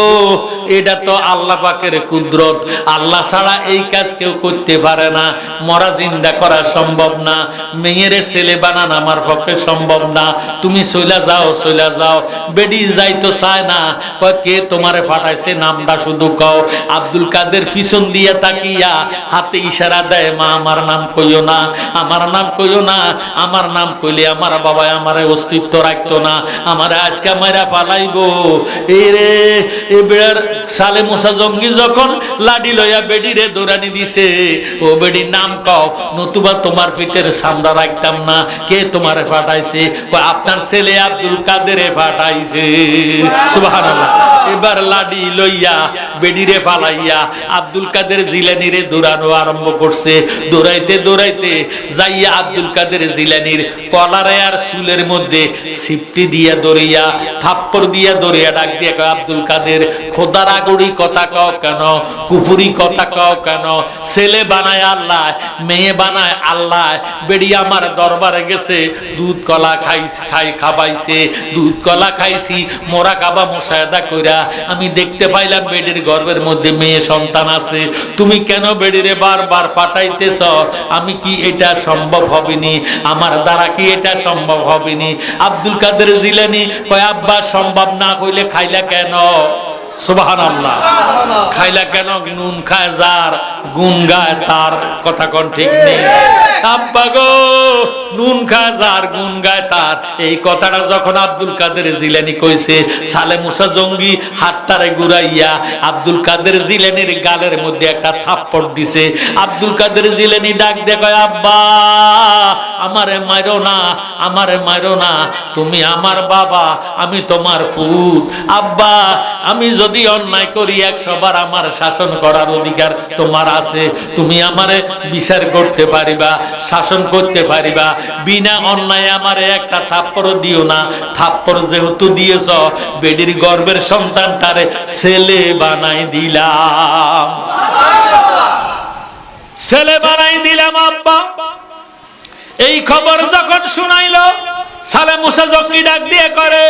এটা তো আল্লাহ পাকের কুদরত, আল্লাহ ছাড়া এই কাজ কেউ করতে পারে না। মরা জিন্দা করা সম্ভব না, মেয়েরে ছেলে বানানো আমার পক্ষে সম্ভব না। তুমি চইলা যাও, চইলা যাও। বেডি যাইতো চায় না, কয় কে তোমারে ফাটাইছে নামটা শুধু কও। আব্দুল কাদের পিছন দিয়ে তাকিয়া হাতে ইশারা দেয়, মা আমার নাম কইও না, আমার নাম কইও না, আমার নাম কইলে আমার বাবা আমারে অস্তিত্ব রাখতো না, আমারে আজকে মাইরা পালাইবো। এই রে এ বেড়ার সালে মুসা জঙ্গি যখন লাডি লইয়া বেডিরে দৌড়ানি দিছে, ও বেডির নাম কও, নতুবা তোমার পিঠের সামদা রাখতাম না। কে তোমারে ফাটাইছে? আপনার ছেলে আব্দুল কাদেরে ফাটাইছে। সুবহানাল্লাহ। এবার লাডি লইয়া বেডিরে ফালাইয়া আব্দুল কাদের জিলানিরে দৌড়ানো আরম্ভ করছে। দৌড়াইতে দৌড়াইতে যাইয়া আব্দুল কাদের জিলানির কলারে আর চুলের মধ্যে সিপটি দিয়া দৌড়িয়া, থাপ্পড় দিয়া দৌড়িয়া ডাক দিয়া কয়, আব্দুল কাদের খোদার আগড়ি কথা কও কেন? কুফুরি কথা কও কেন? ছেলে বানায় আল্লাহ, মেয়ে বানায় আল্লাহ। বেড়ি আমার দরবারে গেছে, দুধ কলা খাবাইছে, দুধ কলা খাইছি, মোরা কাবা মুশাহাদা কইরা আমি দেখতে পাইলাম বেডির গর্ভের মধ্যে মেয়ে সন্তান আছে। তুমি কেন বেডিরে বারবার পাঠাইতেছ? আমি কি এটা সম্ভব হবেনি? আমার দ্বারা কি এটা সম্ভব হবেনি? আব্দুল কাদের জিলানী কয়, আব্বা সম্ভব না হইলে খাইলা কেন? সুবহানাল্লাহ। খাইলা কেন? নুন খায় যার, গুণ গায় তার। কথা কোন ঠিক নেই? আব্বা গো, নুন খায় যার, গুণ গায় তার। এই কথাটা যখন আব্দুল কাদের জিলানী কইছে, সালে মুসা জঙ্গি হাতটারে ঘুরাইয়া আব্দুল কাদের জিলানীর গালের মধ্যে একটা থাপ্পড় দিছে। আব্দুল কাদের জিলানী ডাক দিয়ে কয়, আব্বা আমারে মাইরো না, আমারে মাইরো না, তুমি আমার বাবা, আমি তোমার পুত। আব্বা আমি যদি অন্যায় করি 100 বার আমার শাসন করার অধিকার তোমার আছে। তুমি আমারে বিচার করতে পারিবা, শাসন করতে পারিবা। বিনা অন্যায় আমারে একটা থাপ্পড় দিও না। থাপ্পড় যেহেতু দিয়েছ, বেডির গর্ভের সন্তানটারে ছেলে বানাই দিলাম, ছেলে বানাই দিলাম আব্বা। এই খবর যখন শুনাইলো, সালে মুসা জঙ্গি ডাক দিয়ে করে,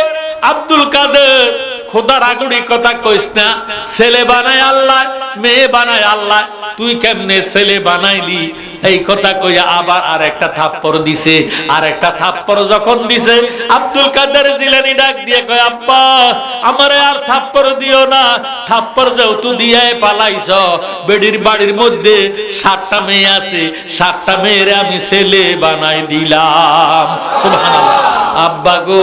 আব্দুল কাদের খোদার আগুড়ি কথা কইস না, ছেলে বানায় আল্লাহ, মেয়ে বানায় আল্লাহ, তুই কেমনে ছেলে বানাইলি? এই কথা কইয়া আবার আরেকটা থাপ্পড় দিছে। আরেকটা থাপ্পড় যখন দিছে, আব্দুল কাদের জিলানী ডাক দিয়ে কয়, আব্বা আমারে আর থাপ্পড় দিও না। থাপ্পড় যেহেতু দিয়ে পালাইছ, বেডির বাড়ির মধ্যে 7টা মেয়ে আছে, 7টা মেয়েরে আমি ছেলে বানাই দিলাম। সুবহানাল্লাহ। আব্বা গো,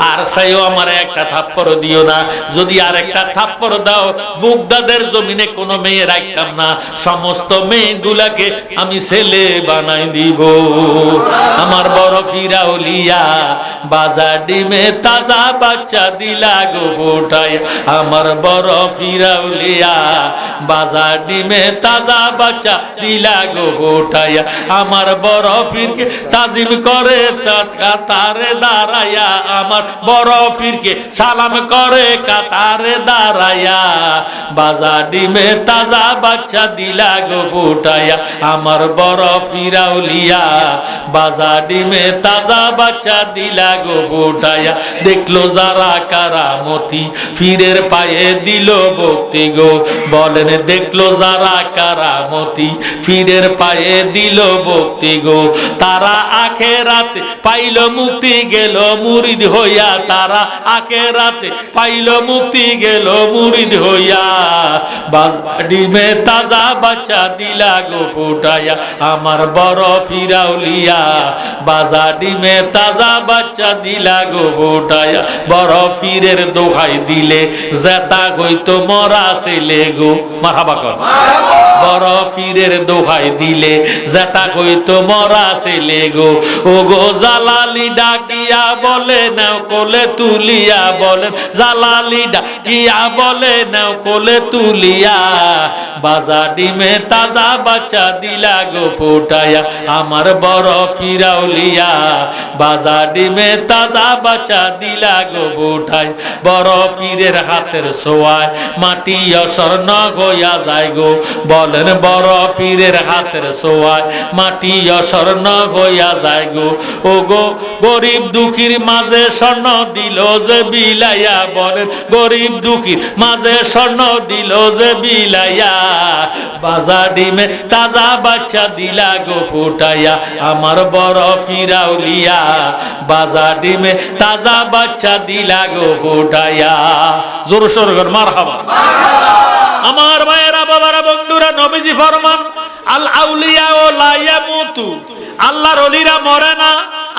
আর চাইও আমারে একটা থাপ্পড় দিও না। যদি আরেকটা থাপ্পড় দাও, বুগদাদের জমিনে কোনো মেয়ে রাখতাম না, সমস্ত মেয়েগুলাকে আমি ছেলে বানাই দিব। আমার বড় ফিরাউলিয়া বাজার ডিমে তাজা বাচ্চা দিলা গো ফোটাই। আমার বড় ফিরাউলিয়া বাজার ডিমে তাজা বাচ্চা দিলা গো ফোটাইয়া। আমার বড় পীরকে তাজিম করে কাতারে দাঁড়াইয়া, আমার বড় পীরকে সালাম করে কাতারে দাঁড়াইয়া। বাজার ডিমে তাজা বাচ্চা দিলা গো ফোটাইয়া। আমার বড় ফিরাউলিয়া বাজার ডিমে তাজা বাচ্চা দিলা গো ফোটাইয়া। দেখলো যারা কারামতি, ফিরের পায়ে দিল ভক্তি গো। বলেন দেখলো যারা কারামতি, ফিরের পায়ে দিল ভক্তি গো। তারা আখেরাতে পাইল মুক্তি, গেল মুরিদ হইয়া তারা আখেরাতে পাইল মুক্তি গেল মুরিদ হইয়া বাজা ডিমে তাজা বাচ্চা দিলা গো ফুটাইয়া আমার বড় ফিরাউলিয়া বাজা ডিমে তাজা বাচ্চা দিলা গো ফুটাইয়া বড় ফিরের দোহাই দিলে জেতা হইতো মরা ছেলে গো মারহাবা কর বড় ফিরের দোহাই দিলে জেতা হইতো মরা ছেলে গো ও গো জালালি ডাকিয়া বলে নাও কোলে তুলিয়া বলেন জালালি ডাকিয়া বলে নাও কোলে তুলিয়া বাজা ডিমে তাজা বাচ্চা দিলা গো ফুটাইয়া আমার বড় ফিরাউলিয়া বাজা ডিমে তাজা বাচ্চা দিলা গো ফুটাই বড় পীরের হাতের ছোঁয়ায় মাটি স্বর্ণ হইয়া যায় গো বলেন বড় পীরের হাতের ছোঁয়ায় মাটি স্বর্ণ হইয়া যায় গো ও গো গরিব দুঃখীর মাঝে স্বর্ণ দিল যে বিলাইয়া বলেন গরিব দুঃখীর মাঝে স্বর্ণ দিল যে বিলাইয়া বাজা ডিমে তাজা বাচ্চা দিলা গো ফুটাইয়া আমার বড় ফিরাউলিয়া বাজা ডিমে তাজা বাচ্চা দিলা গো ফুটাইয়া জোর সোর করে মারহাবা আমার ভাইয়েরা বাবারা বন্ধুরা নবীজি ফরমান আল আউলিয়া ও লা ইয়ামুতু আল্লাহর ওলিরা মরে না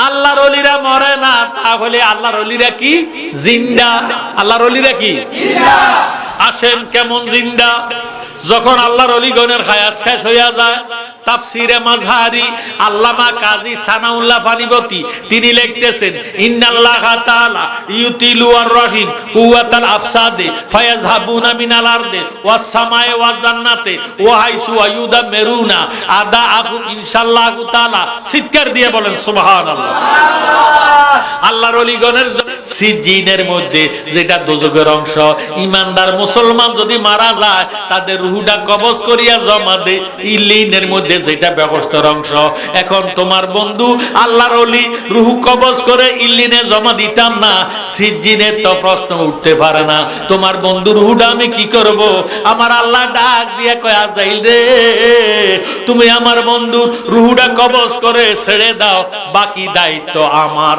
আল্লাহর ওলিরা মরে না তাহলে আল্লাহর ওলিরা কি জিন্দা আল্লাহর ওলিরা কি জিন্দা আসেন কেমন জিন্দা যখন আল্লাহর ওলিগণের হায়াত শেষ হইয়া যায় তাফসিরে মাযহারি আল্লামা কাজী সানাউল্লাহ পানিপতি তিনি লিখতেছেন ইন্নাল্লাহা তাআলা ইউতিলু আর রহিম কুওয়াতাল আফসাদে ফায়াযহাবুনা মিনাল আরদি ওয়াস সামায়ে ওয়াজ জান্নাতে ওয়া হাইসু আয়ুদা মেরুনা আদা আহু ইনশাআল্লাহু তাআলা চিৎকার দিয়ে বলেন সুবহানাল্লাহ আল্লাহর ওলিগণের সিজিনের মধ্যে যেটা দোজখের অংশ ঈমানদার মুসলমান যদি মারা যায় তাদের রূহটা কবজ করিয়া জমা দে ইল্লিনের মধ্যে যেটা ব্যবস্থার অংশ এখন তোমার বন্ধু আল্লাহর ওলি রূহ কবজ করে ইল্লিনে জমা দিতাম না সিজিনের তো প্রশ্ন উঠতে পারে না তোমার বন্ধু রূহটা আমি কি করব আমার আল্লাহ ডাক দিয়া কয় আজাইল রে তুমি আমার বন্ধুর রূহটা কবজ করে ছেড়ে দাও বাকি দায়িত্ব আমার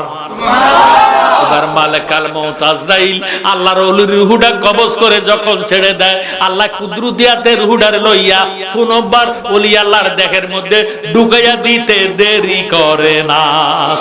এবার মালাকাল মউত আজরাইল আল্লাহর ওলির রূহটা কবজ করে যখন ছেড়ে দেয় আল্লাহ কুদরতিয়াতে রূহটার লইয়া পুনবার ওলি আল্লাহর দেহের মধ্যে ঢুকাইয়া দিতে দেরি করে না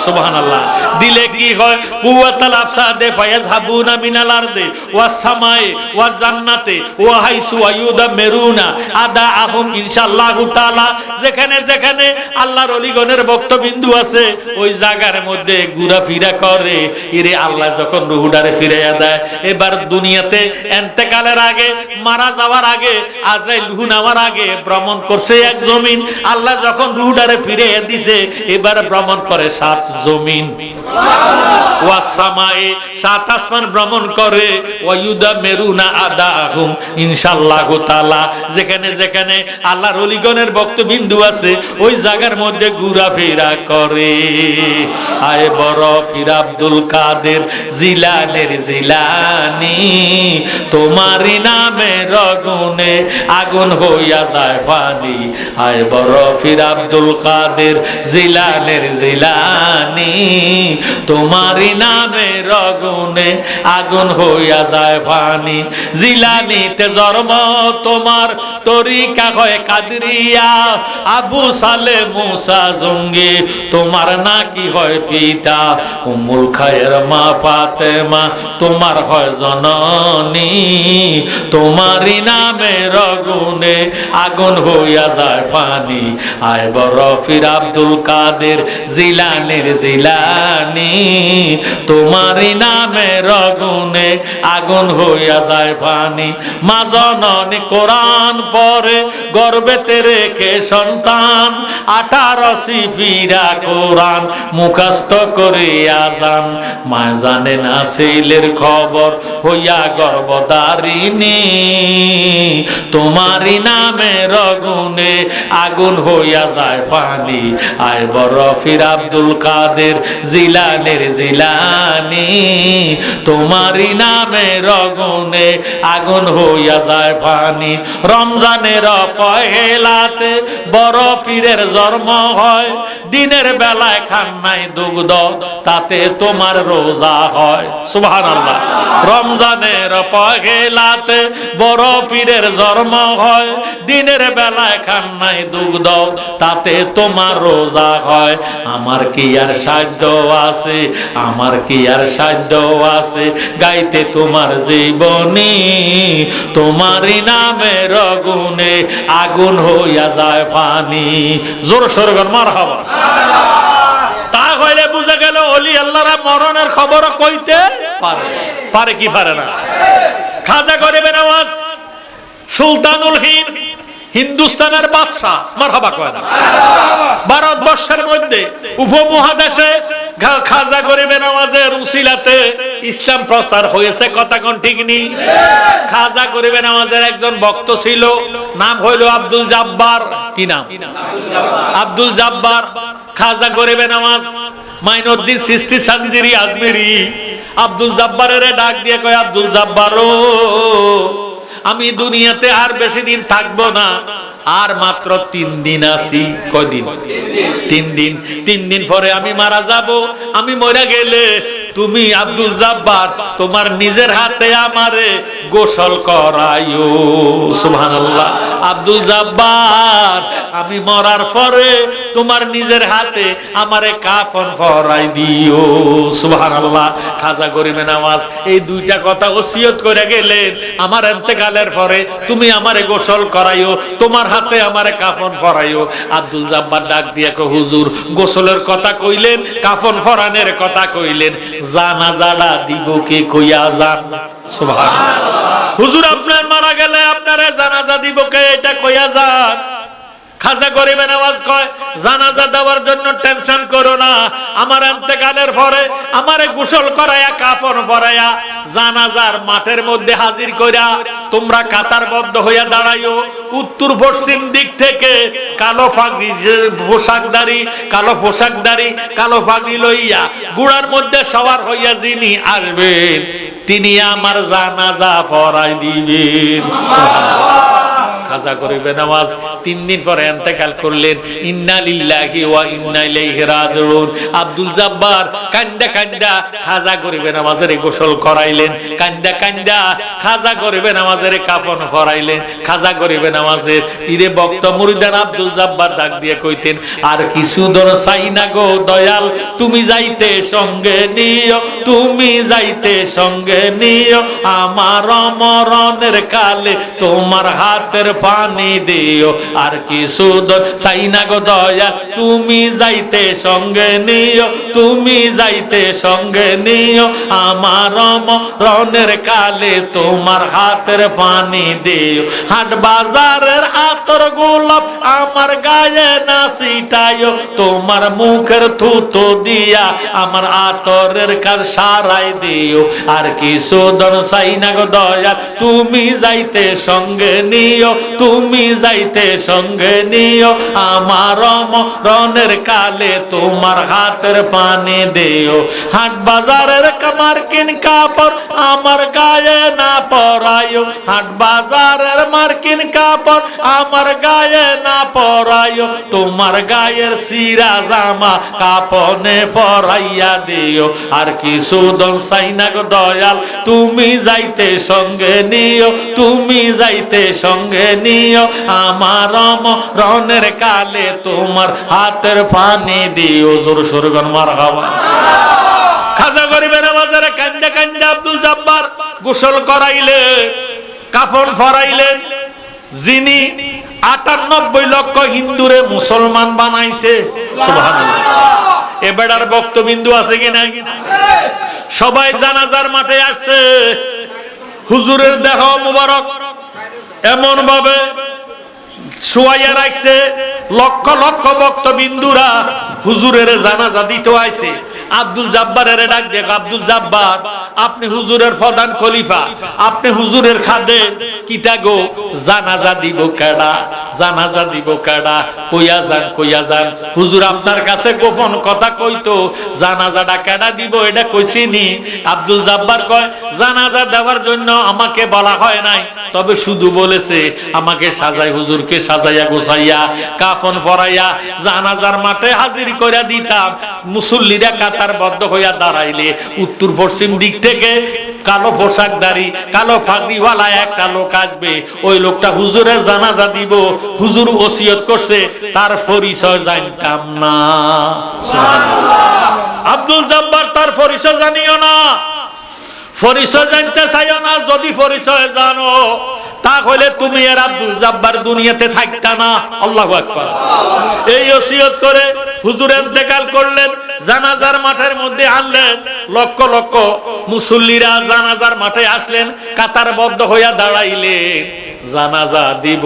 সুবহানাল্লাহ দিলে কি হয় কুওয়াতাল আফসাদে ফায়াযহাবুনা মিনাল আরদি ওয়াস সামায়ে ওয়াজ জান্নাতে ওয়া হাইসু আয়ুদা মেরুনা আদা আহুম ইনশাআল্লাহু তাআলা যেখানে যেখানে আল্লাহর ওলিগণের ভক্তবিন্দু আছে ওই জায়গার মধ্যে ঘোরাফেরা করে ইরে আল্লাহ যখন রূহটারে ফিরাইয়া দেয় এবার দুনিয়াতে ইন্তেকালের আগে মারা যাওয়ার আগে আজরাইল রূহ নেওয়ার আগে ভ্রমণ করছে এক জমিন আল্লাহ যখন রূহটারে ফিরাইয়া দিছে এবার ভ্রমণ করে সাত জমিন ওয়াস সামায়ে সাত আসমান ভ্রমণ করে ওয়ায়ুদা মেরুনা আদাহুম ইনশাআল্লাহু তাআলা যেখানে যেখানে আল্লাহর ওলিগণের ভক্তবিন্দু আছে ওই জায়গার মধ্যে ঘোরাফেরা করে আয় বড় ফির আব্দুল কাদের জিলানের জিলানি তোমারই নামের আগুনে আগুন হইয়া যায় পানি আয় বড় ফির আব্দুল কাদের জিলানের জিলানি তোমারই নামের আগুনে আগুন হইয়া যায় পানি জিলানিতে জন্ম তোমার তরিকা হয় কাদরিয়া আবু সালে মুসা জঙ্গি তোমার নাকি হয় পিতা উম্মুল খায়ের মা ফাতেমা তোমার হয় জননী তোমারই নামের আগুনে আগুন হইয়া যায় পানি আয় বড় ফির আব্দুল কাদের জিলানের জিলানি তোমারই নামের আগুনে আগুন হইয়া যায় পানি মা জননী কোরআন পড়ে গর্ভেতে রেখে সন্তান 18 সিফিরা কোরআন মুখস্থ করে আজান মা জানে না ছেলের খবর হইয়া গর্ভধারিণী তোমারই নামের আগুনে আগুন হইয়া যায় পানি আয় বড় ফির আব্দুল কাদের জিলানের জিলানি তোমারই নামের আগুনে আগুন হইয়া যায় পানি রমজানের পহেলাতে বড় পীরের জন্ম হয় দিনের বেলায় খান নাই দুগ্ধ তাতে তাতে তোমার রোজা হয়। সুবহানাল্লাহ। রমজানের পহেলাতে বড় পীরের জন্ম হয়, দিনের বেলায় খান নাই দুগ্ধ, তাতে তোমার রোজা হয়। আমার কি আর সাধ্য আছে, আমার কি আর সাধ্য আছে গাইতে তোমার জীবনী, তোমারই নামের গুণে আগুন হইয়া যায় পানি। জোর সোরে বল মারহাবা। তা হইলে বুঝা গেল ওলি আল্লাহরা মরণের খবর কইতে পারে, পারে কি পারে না? খাজা গরিবে নওয়াজ সুলতানুল হিন্দ, হিন্দুস্তানের বাদশা, মারহাবা কয় না? ভারতবর্ষের মধ্যে উপমহাদেশে খাজা গরিবে নওয়াজের উসিলাতে ইসলাম প্রচার হয়েছে, কথা কোন ঠিক নেই? খাজা গরিবে নওয়াজের একজন ভক্ত ছিল, নাম হইল আব্দুল জাব্বার। কি নাম? আব্দুল জাব্বার। খাজা গরিবে নওয়াজ মাইনুদ্দিন চিশতি সানজিরি আজমিরি আব্দুল জাব্বারের ডাক দিয়ে কয়, আব্দুল জাব্বার ও, আমি দুনিয়াতে আর বেশি দিন থাকবো না, আর মাত্র 3 দিন আছি। কয়দিন? 3 দিন। 3 দিন পরে আমি মারা যাব। আমি মরে গেলে তুমি আব্দুল জাব্বার তোমার নিজের হাতে আমারে গোসল করাইও। সুবহানাল্লাহ। আব্দুল জাব্বার আমি মরার পরে তোমার নিজের হাতে আমারে কাফন পরাই দিও। সুবহানাল্লাহ। খাজা গরিবে নওয়াজ এই দুইটা কথা ওসিয়ত করে গেলেন, আমার ইন্তেকালের পরে তুমি আমারে গোসল করাইও, তোমার হাতে আমারে কাফন পরাইও। আব্দুল জাব্বার ডাক দিয়ে কয়, হুজুর গোসলের কথা কইলেন, কাফন পরানের কথা কইলেন, জানাজাটা দিব কে কইয়া যান? সুবহানাল্লাহ। হুজুর আপনার মারা গেলে আপনারে জানাজা দিব কে, এটা কইয়া যান? খাজা গরিবে নওয়াজ কয়, জানাজা দেওয়ার জন্য টেনশন করো না, আমার ইন্তেকালের পরে আমারে গোসল করায়া কাফন পরায়া জানাজার মাঠের মধ্যে হাজির কইরা তোমরা কাতারবদ্ধ হইয়া দাঁড়াইও। উত্তর পশ্চিম দিক থেকে কালো পাগড়ি পোশাকধারী, কালো পোশাকধারী, কালো পাগড়ি লইয়া গুড়ার মধ্যে সবার হইয়া যিনি আসবেন তিনি আমার জানাজা পড়াই দিবেন। খাজা গরিবে নওয়াজ 3 দিন পরে ইন্তেকাল করলেন। ইন্না লিল্লাহি ওয়া ইন্না ইলাইহি রাজিউন। আব্দুল জাব্বার কান্দা কান্দা খাজা গরিবে নওয়াজের গোসল করাইলেন, কান্দা কান্দা খাজা গরিবে নওয়াজের কাফন পরাইলেন। খাজা গরিবে নওয়াজের ইরে ভক্ত মুরিদান আব্দুল জাব্বার ডাক দিয়ে কইতেন, আর কিছু দর চাই না গো দয়াল, তুমি যাইতে সঙ্গে নিও, তুমি যাইতে সঙ্গে নিও, আমার মরণের কালে তোমার হাতের পানি দিও। আর কিছু চাই না গো দয়াল, তুমি যাইতে সঙ্গে নিও, তুমি যাইতে সঙ্গে নিও, আমার মরণের কালে তোমার হাতের পানি দিও। হাট বাজারের আতর গোলাপ আমার গায়ে না ছিটাইও, তোমার মুখের থুতো দিয়া আমার আতরের কাজ সারাই দিও। আর কিছু দন চাই না গো দয়াল, তুমি যাইতে সঙ্গে নিও, তুমি যাইতে সঙ্গে নিও, আমার মরণের কালে তোমার হাতের পানি দিও। হাট বাজারের মার্কিন কাপড় আমার গায়ে না পরাইও, হাট বাজারের মার্কিন কাপড় আমার গায়ে না পরাইও, তোমার গায়ের সিরা জামা কাপনে পরাইয়া দিও। আর কিছু দন চাই না গো দয়াল, তুমি যাইতে সঙ্গে নিও, তুমি যাইতে সঙ্গে নিও, আমার মরণের কালে তোমার হাতের পানি দিও। জোর সোরে গন মারহাবা। খাজা গরিবে নওয়াজের কান্দা কান্দা আব্দুল জাব্বার গোসল করাইলেন, কাফন পরাইলেন। যিনি 98 লক্ষ হিন্দুরে মুসলমান বানাইছে। সুবহানাল্লাহ। এ বেড়ার বক্তবিন্দু আছে কিনা? সবাই জানাজার মাঠে আসছে। হুজুরের দেহ মুবারক এমন ভাবে শুয়াইয়া রাখছে, লক্ষ লক্ষ ভক্তবিন্দুরা হুজুরের জানাজা দিতে আইছে। আব্দুল জাব্বারের ডাক দেখ, আব্দুল জাব্বার আপনি হুজুরের প্রধান খলিফা, আপনি হুজুরের খাদে কিটা গো, জানাজা দিব কেডা, জানাজা দিব কেডা, কইয়া যান কইয়া যান। হুজুর আপনার কাছে গোপন কথা কইতো, জানাজাটা কেডা দিব এটা কইছিনি। আব্দুল জাব্বার কয়, জানাজা দেওয়ার জন্য আমাকে বলা হয় নাই, তবে শুধু বলেছে আমাকে সাজাই, হুজুরকে সাজাইয়া গোছাইয়া কাফন পরাইয়া জানাজার মাঠে হাজির কইরা দিতাম, মুসল্লিরা কাতারবদ্ধ হইয়া দাঁড়াইলে উত্তর পশ্চিম দিক থেকে কালো পোশাকধারী কালো পাগড়িওয়ালা একটা লোক আসবে। ওই লোকটা হুজুরের জানাজা দিব। হুজুর ওসিয়ত করছে, তার পরিচয় জানতাম না। আব্দুল জব্বার তার পরিচয় জানিও না, পরিচয় জানতে চাইও না। যদি পরিচয় জানো তাহলে তুমি আর আব্দুল জব্বার দুনিয়াতে থাকতা না। আল্লাহু আকবার। এই ওসিয়ত করে হুজুর ইন্তেকাল করলেন। জানাজার মাঠের মধ্যে আনলেন। লক্ষ লক্ষ মুসল্লিরা জানাজার মাঠে আসলেন, কাতারবদ্ধ হইয়া দাঁড়াইলেন। জানাজা দিব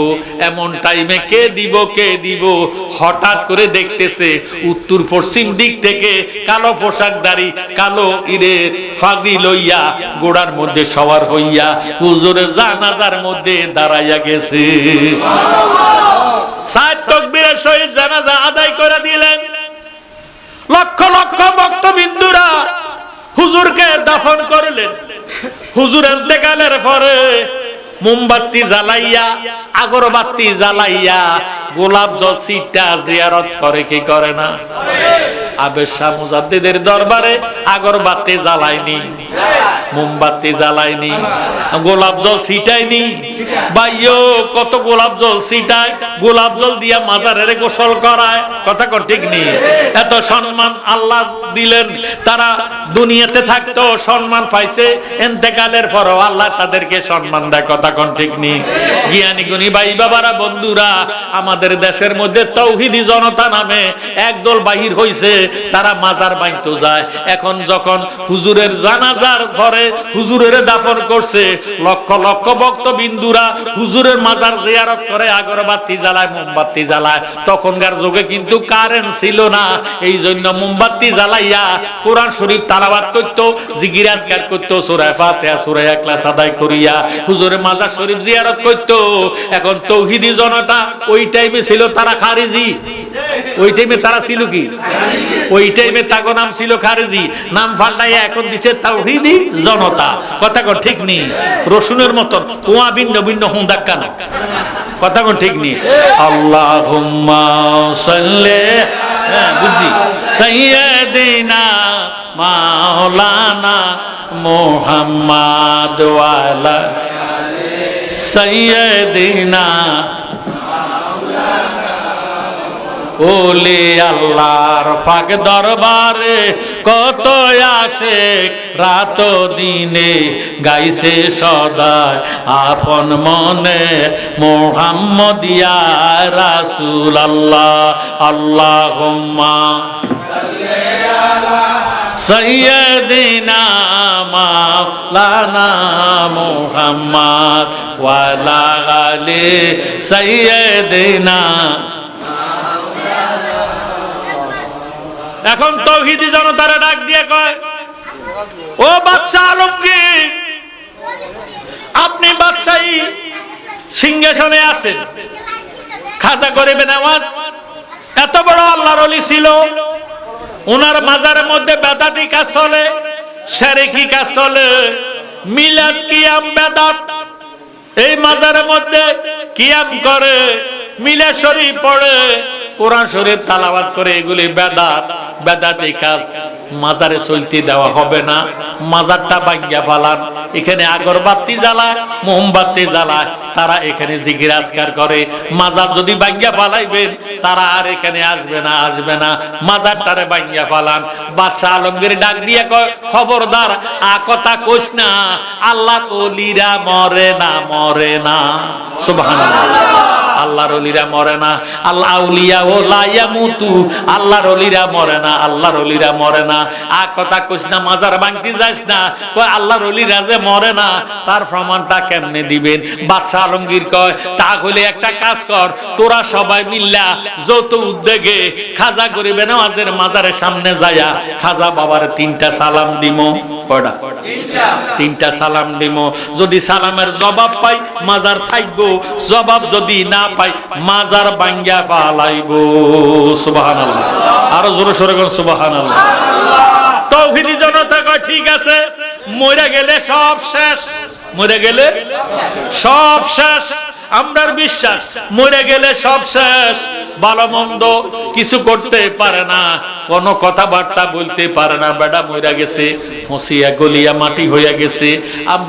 এমন টাইমে কে দিব হঠাৎ করে দেখতেছে উত্তর পশ্চিম দিক থেকে কালো পোশাকধারী কালো ইরের পাগড়ি লইয়া গোড়ার মধ্যে সওয়ার হইয়া হুজুরের জানাজার মধ্যে দাঁড়াইয়া গেছে। সাত তাকবীরের সহিত জানাজা আদায় করে দিলেন। লক্ষ লক্ষ ভক্তবিন্দুরা হুজুরকে দাফন করলেন। হুজুর ইন্তেকালের পরে মোমবাতি জ্বালাইয়া আগরবাতি জ্বালাইয়া গোলাপ জল ছিটা জিয়ারত করে কি করে না? আবেদ শাহ মুজাদ্দিদের দরবারে আগরবাতি জ্বালায়নি, মোমবাতি জ্বালায়নি, গোলাপ জল ছিটায়নি। ভাইও কত গোলাপ জল ছিটায়, গোলাপ জল দিয়া মাজারের গোসল করায়। কথা কর ঠিক নেই? এত সম্মান আল্লাহ দিলেন। তারা দুনিয়াতে থাকতো সম্মান পাইছে, ইন্তেকালের পরও আল্লাহ তাদেরকে সম্মান দেয়। কথা কন ঠিক নেই? জ্ঞানী গুণী ভাই বাবারা, বন্ধুরা, আমাদের দেশের মধ্যে তৌহিদি জনতা নামে একদল বাহির হইছে। তারা মাজার বাইতে যায়। এখন যখন হুজুরের জানাজার পরে হুজুরের দাফন করছে, লক্ষ লক্ষ ভক্তবিন্দুরা হুজুরের মাজার জিয়ারত করে, আগরবাতি জ্বালায়, মোমবাতি জ্বালায়। তখনকার যুগে কিন্তু কারেন্ট ছিল না, এই জন্য মোমবাতি জ্বালাইয়া কোরআন শরীফ তেলাওয়াত করত, জিকির আজকার করত, সূরা ফাতিহা সূরা ইখলাস আদায় করিয়া হুজুরের মাজার শরীফ জিয়ারত করত। এখন তৌহিদি জনতা ওই টাইমে ছিল তারা খারিজি। ওই টাইমে তারা ছিল কি? ওই টাইমে তাগো নাম ছিল খারিজি, নাম পাল্টাইয়া এখন দিছে তাওহীদি জনতা। কথা কর ঠিক নেই? রসুনের মতন কুয়া ভিন্ন ভিন্ন হুঁদাক কেন? কথা কর ঠিক নেই? আল্লাহুম্মা সাল্লি, বুঝছি, সাইয়্যিদিনা মাওলানা মুহাম্মদ ওয়া আলা সাইয়্যিদিনা। ওলি আল্লাহর পাক দরবারে কত আশিক রাত দিনে গাইছে সদায় আপন মনে মুহাম্মদিয়া রাসূলুল্লাহ। আল্লাহুম্মা সাইয়্যিদিনা মাওলানা মুহাম্মদ ওয়া আলা আলি সাইয়্যিদিনা। এখন তৌহিদি জনতারা ডাক দিয়ে কয়, ও বাদশাহ আলমগীর, আপনি বাদশাহী সিংহাসনে আছেন, খাজা গরিবে নওয়াজ এত বড় আল্লাহর ওলি ছিল, ওনার মাজারের মধ্যে বেদাতি কাজ চলে, শিরকি কাজ চলে, মিলাদ কিয়াম বেদাত। এই মাজারের মধ্যে কিয়াম করে, মিলাদ শরীফ পড়ে, কোরআন শরীফ তেলাওয়াত করে, এগুলি বেদাত, বেদাতি কাজ মাজারে চলতে দেওয়া হবে না। মাজারটা ভাঙ্গিয়া ফালান। এখানে আগরবাতি জ্বালায়, মোমবাতি জ্বালায়, তারা এখানে জিকির আজকার করে। মাজার যদি ভাঙ্গিয়া ফালাইবেন তারা আর এখানে আসবে না, আসবে না। মাজারটারে ভাঙ্গিয়া ফালান। বাদশাহ আলমগীর ডাক দিয়ে কয়, খবরদার আ কথা কইস না, আল্লাহর ওলিরা মরে না, মরে না। সুবহানাল্লাহ। আল্লাহর ওলিরা মরে না। আল্লাহ আউলিয়া ও লা ইয়ামুতু, আল্লাহর ওলিরা মরে না, আল্লাহর ওলিরা মরে না। আ কথা কইস না, মাজার ভাঙতে যাস না। কয় আল্লাহর ওলিরা যে মরে না তার প্রমাণটা কেমনে দিবেন? বাদশাহ আলমগীর কয়, তা হলে একটা কাজ কর, তোরা সবাই মিল্লা যত উদ্যোগে খাজা গরিবে নওয়াজের মাজারের সামনে যায়া খাজা বাবার 3টা সালাম দিমো। কয়টা? 3টা সালাম দিমো। যদি সালামের জবাব পাই মাজার থাকবো, জবাব যদি না পাই মাজার ভাঙ্গিয়া ফালাইবো। সুবহানাল্লাহ। আরো জোরে সোরে কোন সুবহানাল্লাহ। তৌহিদি জনতা কয় ঠিক আছে, মরে গেলে সব শেষ, মরে গেলে সব শেষ। আমরার বিশ্বাস মরে গেলে সব শেষ, ভালো মন্দ কিছু করতে পারে না, কোনো কথাবার্তা বলতে পারে না, বেটা মরে গেছে, ফসিয়া গলিয়া মাটি হইয়া গেছে।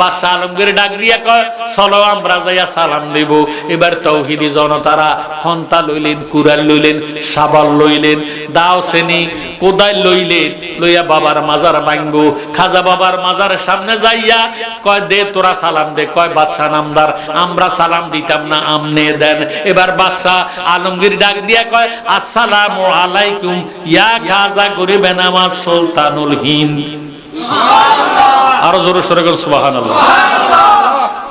বাদশা আলমগীর ডাক দিয়া কয় চলো আমরা যাইয়া সালাম দেব। এবার তৌহিদি জনতারা হন্তা লইলেন, কুড়াল লইলেন, সাবাল লইলেন, দাও শ্রেণী কোদাল লইলেন, লইয়া বাবার মাজার ভাঙবো। খাজা বাবার মাজারের সামনে যাইয়া কয় দে তোরা সালাম দে। কয় বাদশা নামদার আমরা সালাম দিতাম না, আমনে দেন। এবার বাদশা আলমগীর ডাক দিয়া কয় আসসালামু আলাইকুম ইয়া খাজা গরিবে নামাজ সুলতানুল হিন্দ। আরো জোরে সরে গেল সুবহানাল্লাহ।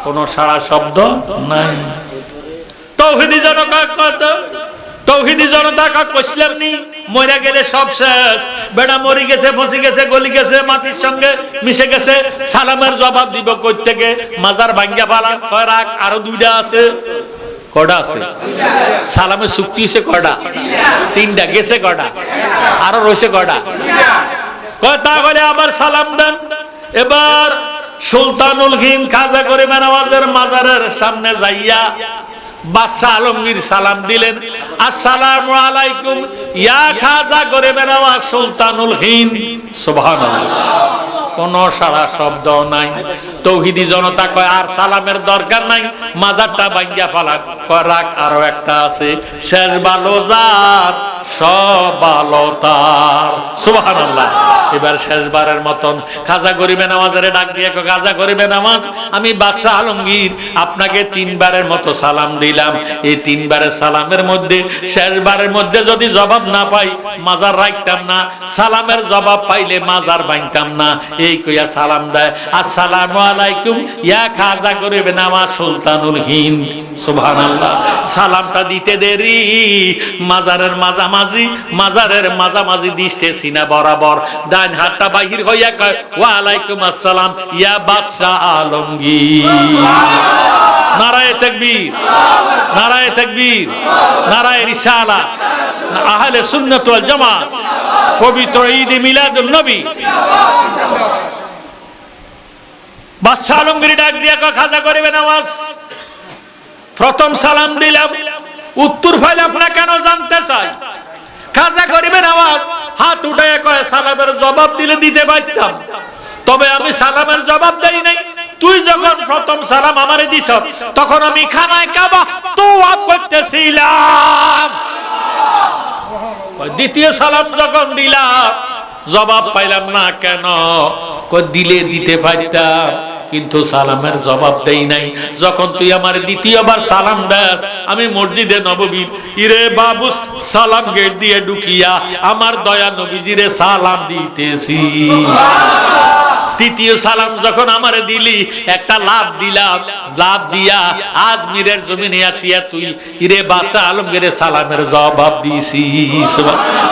কোন সারা শব্দ নাই। তৌহিদি জনতা তৌহিদি জনতা কইছিলাম নি মরে গেলে সব শেষ, বেড়া মরি গেছে, ফসি গেছে, গলি গেছে, মাটির সঙ্গে মিশে গেছে, সালামের জবাব দিব কই থেকে? মাজার ভাঙ্গা ফালা। কয় রাখ আরো দুইটা আছে। কয়টা আছে? সালামের চুক্তি হইছে কয়টা? তিনটা। গেছে কয়টা? আরো রয়েছে কয়টা? কয় তাহলে আবার সালাম দেন। এবার সুলতানুল হিন্দ খাজা গরিবে নওয়াজের মাজারের সামনে যাইয়া বাদশা আলমগীর সালাম দিলেন, আসসালামু আলাইকুম ইয়া খাজা গরিবে নওয়াজ সুলতানুল হিন্দ। সুবহানাল্লাহ। কোন সারা শব্দ নাই। তৌহিদি জনতা কয় আর সালামের দরকার নাই, মাজারটা ভাঙ্গা ফালান। কয় রাখ আরো একটা আছে, শেষ ভালো যার সব ভালো তার। সুবহানাল্লাহ। এবার শেষবারের মতন খাজা গরিবে নওয়াজের ডাক দিয়ে কয় খাজা গরিবে নওয়াজ আমি বাদশা আলমগীর আপনাকে তিনবারের মতো সালাম দিলাম, এই তিনবারের সালামের মধ্যে শেষবারের মধ্যে যদি জবাব না পাই মাজার রাখতাম না, সালামের জবাব পাইলে মাজার ভাঙতাম না। এই কইয়া সালাম দেয় আসসালামু আলাইকুম ইয়া খাজা গরিবে নওয়াজ সুলতানুল হিন্দ। সুবহানাল্লাহ। সালামটা দিতে দেরি, মাজারের মাঝামাঝি দৃষ্টে সিনা বরাবর ডান হাতটা বাহির হইয়া কয় ওয়া আলাইকুম আসসালাম ইয়া বাদশা আলমগীর। নারায়ে তাকবীর, নারায়ে তাকবীর, নারায়ে রিসালাত। আহলে সুন্নাত ওয়াল জামাত পবিত্র ঈদ মিলাদুন নবী। বাদশা আলমগীর ডাক দিয়া কয় খাজা গরিবে নওয়াজ প্রথম সালাম দিলাম, উত্তর পাইলাম না কেন জানতে চাই। খাজা গরিবে নওয়াজ হাত উঠায় কয় সালামের জবাব দিলে দিতে পারতাম, তবে আমি সালামের জবাব দেই নাই। তুই যখন প্রথম সালাম আমারে দিছ তখন আমি খানায় কাবা তোয়াব করতেছিলাম। দ্বিতীয় সালাম যখন দিলাম জবাব পাইলাম না কেন? কই দিলে দিতে পারতাম, কিন্তু সালামের জবাব দেই নাই। যখন তুই আমার দ্বিতীয়বার সালাম দেস আমি মসজিদে নববীর ইরে বাবু সালাম গেট দিয়ে ঢুকিয়া আমার দয়া নবীজিরে সালাম দিতেছি। তৃতীয় সালাম যখন আমারে দিলি একটা লাভ দিলাম, লাভ দিয়া আজমিরের জমিনে আসিয়া তুই ইরে বাদশা আলমগীরের সালামের জবাব দিছিস।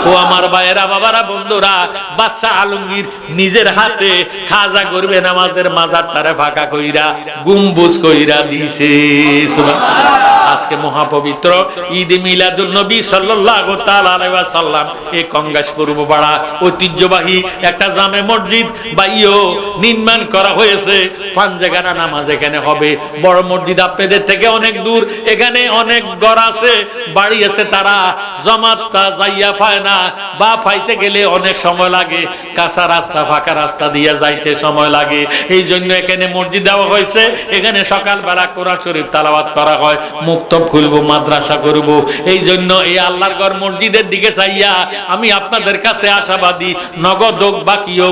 ও আমার ভাইয়েরা, বাবারা, বন্ধুরা, বাদশা আলমগীর নিজের হাতে খাজা গরিবে নওয়াজের মাজারটারে ফাঁকা কইরা গুম্বুজ কইরা দিছে। আজকে মহাপবিত্র ঈদ মিলাদুন নবী সাল্লাল্লাহু তাআলা আলাইহি ওয়াসাল্লাম এই কঙ্গাসপুর পাড়া ঐতিহ্যবাহী একটা জামে মসজিদ বাইও নির্মাণ করা হয়েছে। পাঞ্জাগানা নামাজ এখানে হবে। বড় মসজিদ আপনাদের থেকে অনেক দূর, এখানে অনেক ঘর আছে, বাড়ি আছে, তারা জামাতটা যাইয়া পায় না, বা পাইতে গেলে অনেক সময় লাগে, কাঁচা রাস্তা ফাঁকা রাস্তা দিয়ে যাইতে সময় লাগে। এই জন্য এখানে মসজিদ দেওয়া হয়েছে। এখানে সকালবেলা কোরআন শরীফ তেলাওয়াত করা হয়, মুক্তব খুলবো, মাদ্রাসা করব। এই জন্য এই আল্লাহর ঘর মসজিদের দিকে চাইয়া আমি আপনাদের কাছে আশাবাদী, নগদ হোক বাকি হোক